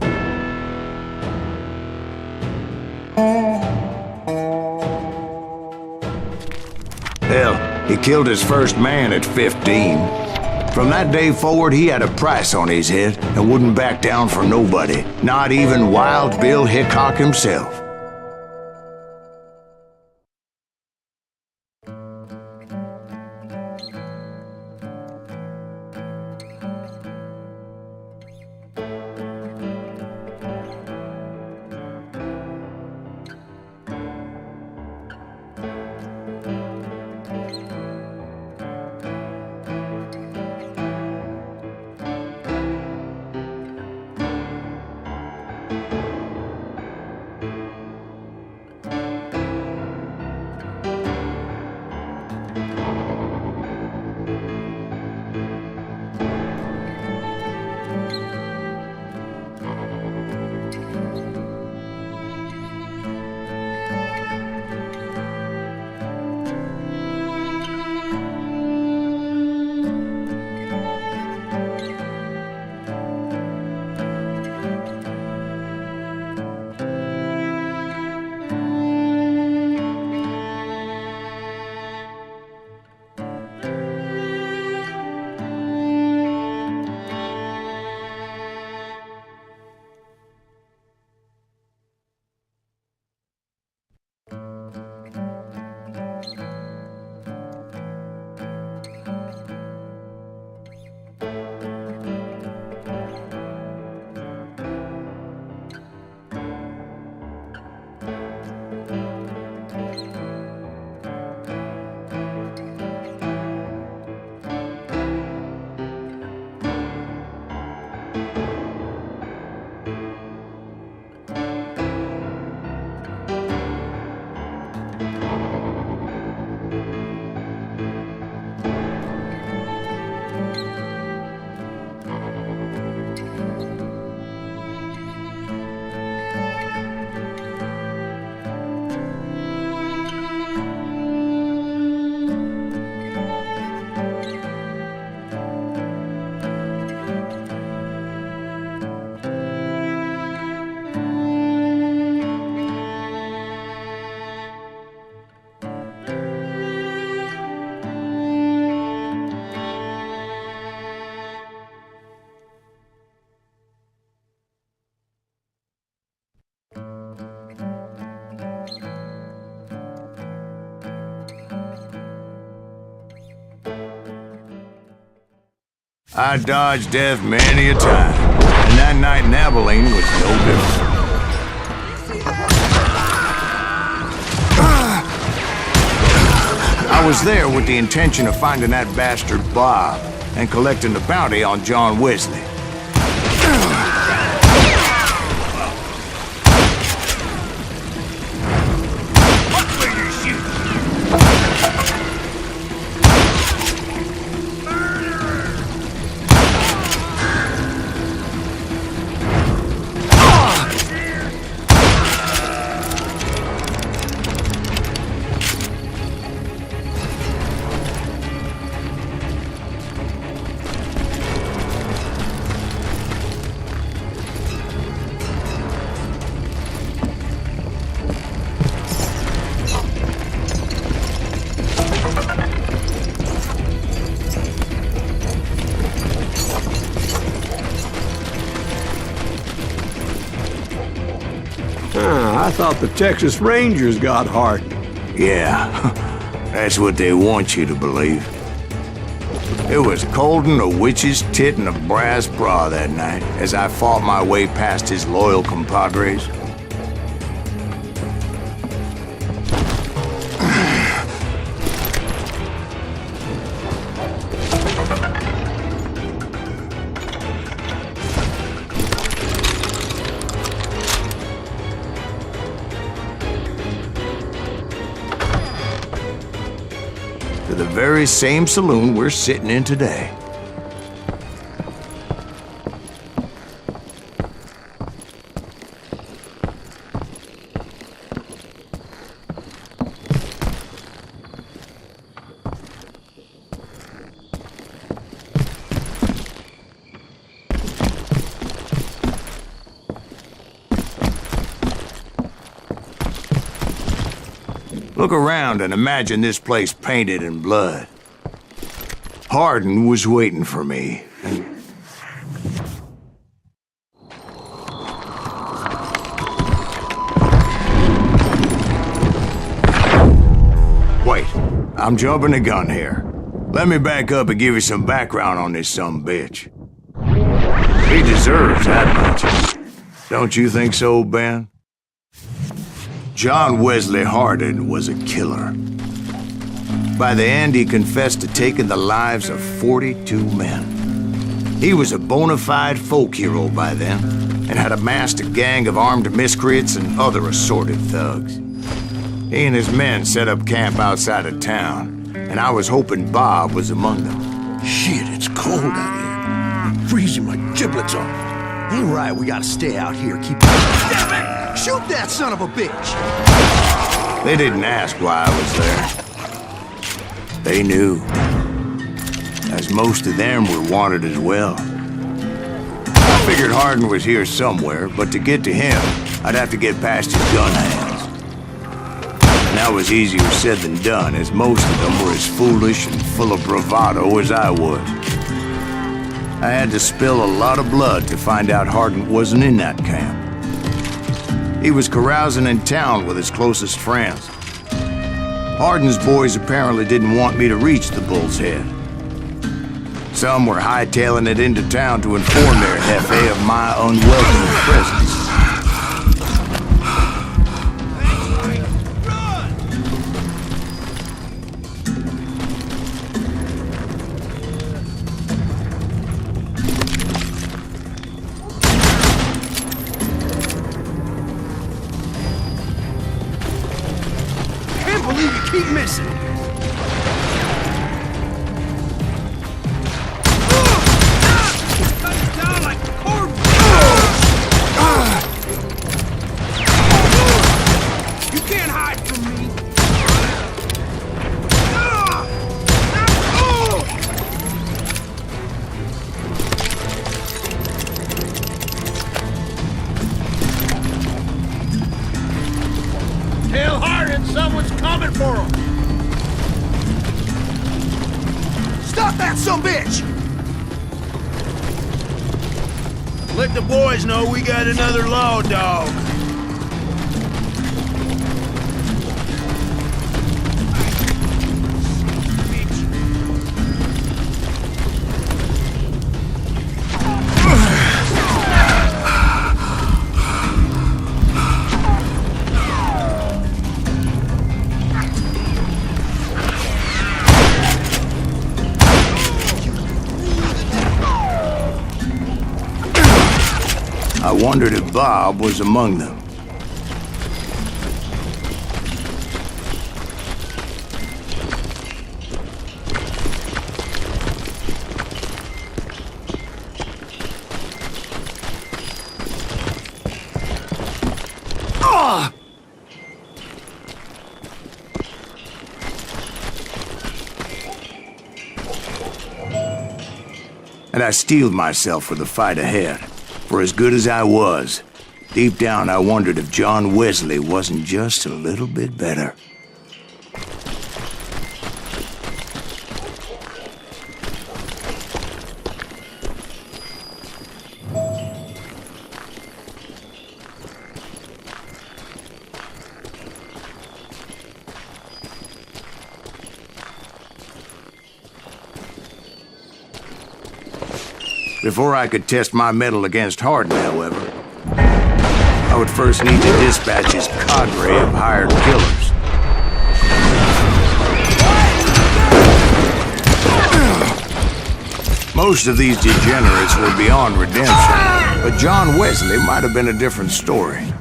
A: Hell, he killed his first man at 15. From that day forward, he had a price on his head and wouldn't back down for nobody, not even Wild Bill Hickok himself. I dodged death many a time, and that night in Abilene was no different. I was there with the intention of finding that bastard Bob and collecting the bounty on John Wesley.
I: I thought the Texas Rangers got Hardin.
A: Yeah, that's what they want you to believe. It was cold'n a witch's tit and a brass bra that night as I fought my way past his loyal compadres. To the very same saloon we're sitting in today. Look around and imagine this place painted in blood. Hardin was waiting for me. Wait, I'm jumping the gun here. Let me back up and give you some background on this sumbitch. He deserves that much. Don't you think so, Ben? John Wesley Hardin was a killer. By the end, he confessed to taking the lives of 42 men. He was a bona fide folk hero by then, and had amassed a gang of armed miscreants and other assorted thugs. He and his men set up camp outside of town, and I was hoping Bob was among them.
J: Shit, it's cold out here. I'm freezing my giblets off.
B: Ain't right, we gotta stay out here, keep... Damn it! Shoot that son of a bitch!
A: They didn't ask why I was there. They knew. As most of them were wanted as well. I figured Hardin was here somewhere, but to get to him, I'd have to get past his gun hands. And that was easier said than done, as most of them were as foolish and full of bravado as I was. I had to spill a lot of blood to find out Hardin wasn't in that camp. He was carousing in town with his closest friends. Hardin's boys apparently didn't want me to reach the Bull's Head. Some were hightailing it into town to inform their jefe of my unwelcome presence.
B: Keep missing. You can't hide from me.
J: Tell Hardin someone's coming for him.
B: Stop that sumbitch!
J: Let the boys know we got another law dog.
A: I wondered if Bob was among them. And I steeled myself for the fight ahead. For as good as I was, deep down I wondered if John Wesley wasn't just a little bit better. Before I could test my mettle against Hardin, however, I would first need to dispatch his cadre of hired killers. Most of these degenerates were beyond redemption, but John Wesley might have been a different story.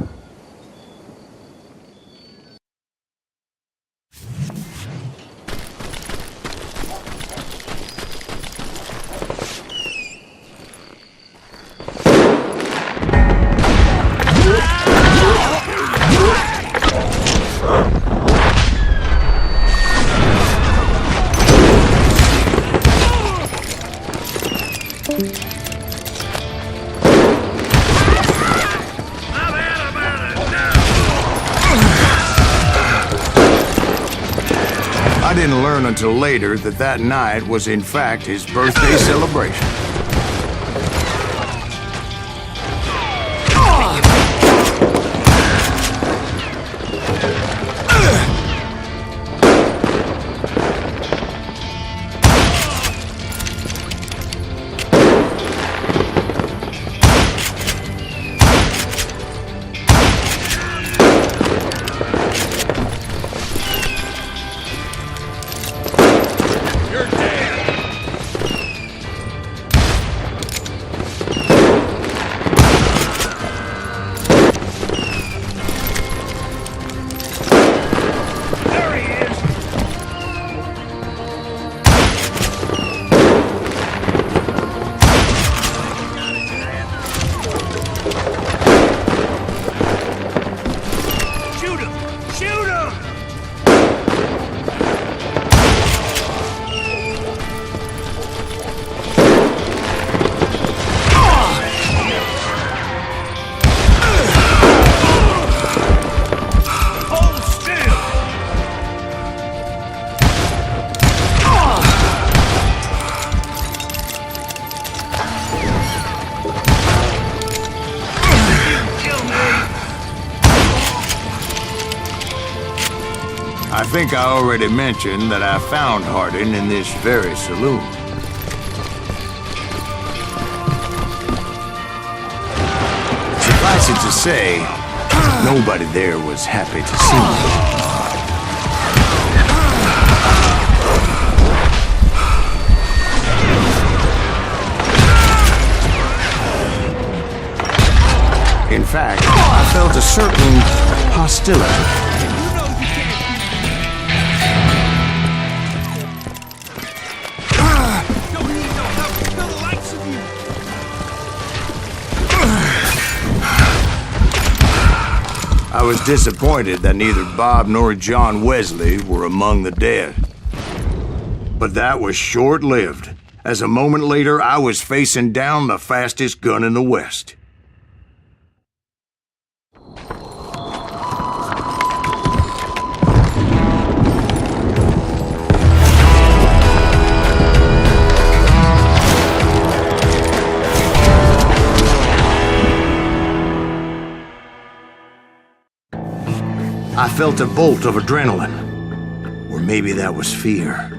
A: I didn't learn until later that that night was in fact his birthday celebration. I think I already mentioned that I found Hardin in this very saloon. Suffice it to say, nobody there was happy to see me. In fact, I felt a certain hostility. I was disappointed that neither Bob nor John Wesley were among the dead. But that was short-lived, as a moment later I was facing down the fastest gun in the West. I felt a bolt of adrenaline, or maybe that was fear.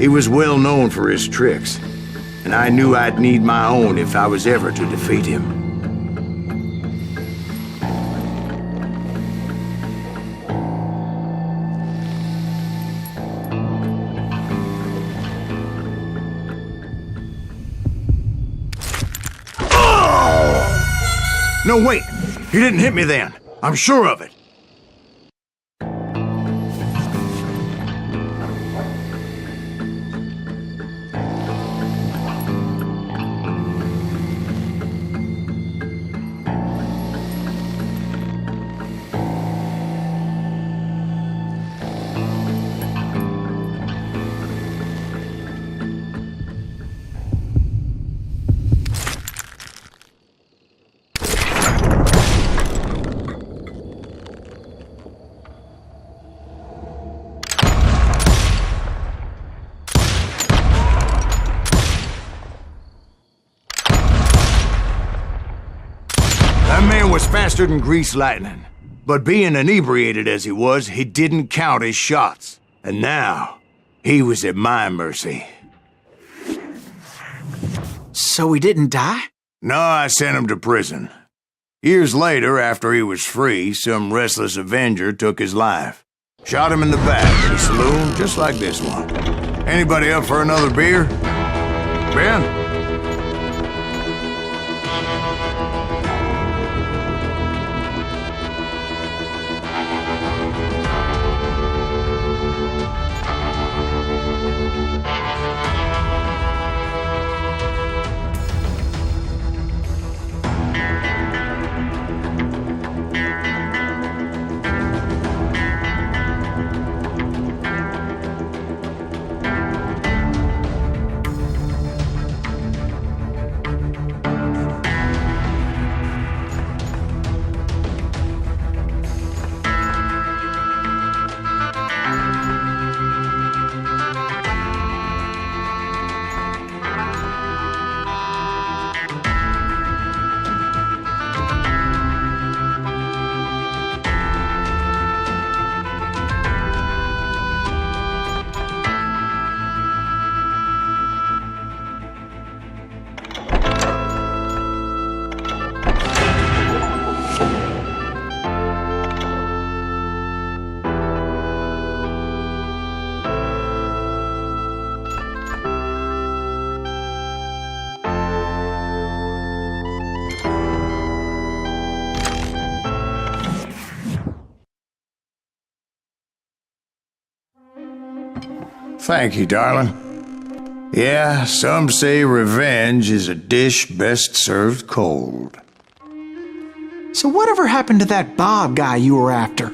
A: He was well known for his tricks, and I knew I'd need my own if I was ever to defeat him. No, wait! He didn't hit me then. I'm sure of it. That man was faster than greased lightning. But being inebriated as he was, he didn't count his shots. And now, he was at my mercy.
B: So he didn't die?
A: No, I sent him to prison. Years later, after he was free, some restless Avenger took his life. Shot him in the back in a saloon just like this one. Anybody up for another beer? Ben? Thank you, darling. Yeah, some say revenge is a dish best served cold.
B: So whatever happened to that Bob guy you were after?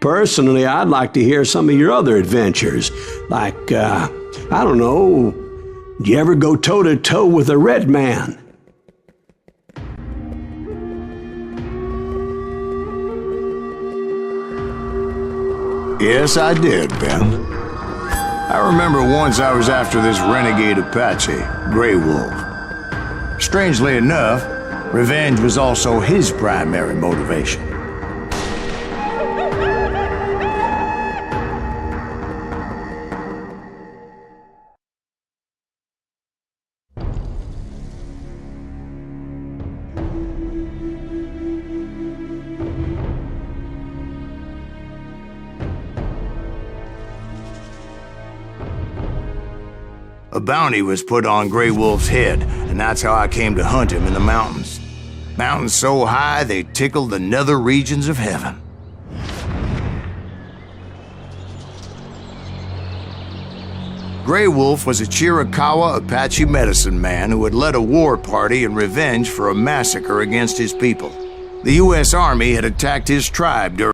I: Personally, I'd like to hear some of your other adventures. Like, I don't know, did you ever go toe-to-toe with a red man?
A: Yes, I did, Ben. I remember once I was after this renegade Apache, Grey Wolf. Strangely enough, revenge was also his primary motivation. A bounty was put on Grey Wolf's head, and that's how I came to hunt him in the mountains. Mountains so high they tickled the nether regions of heaven. Grey Wolf was a Chiricahua Apache medicine man who had led a war party in revenge for a massacre against his people. The U.S. Army had attacked his tribe during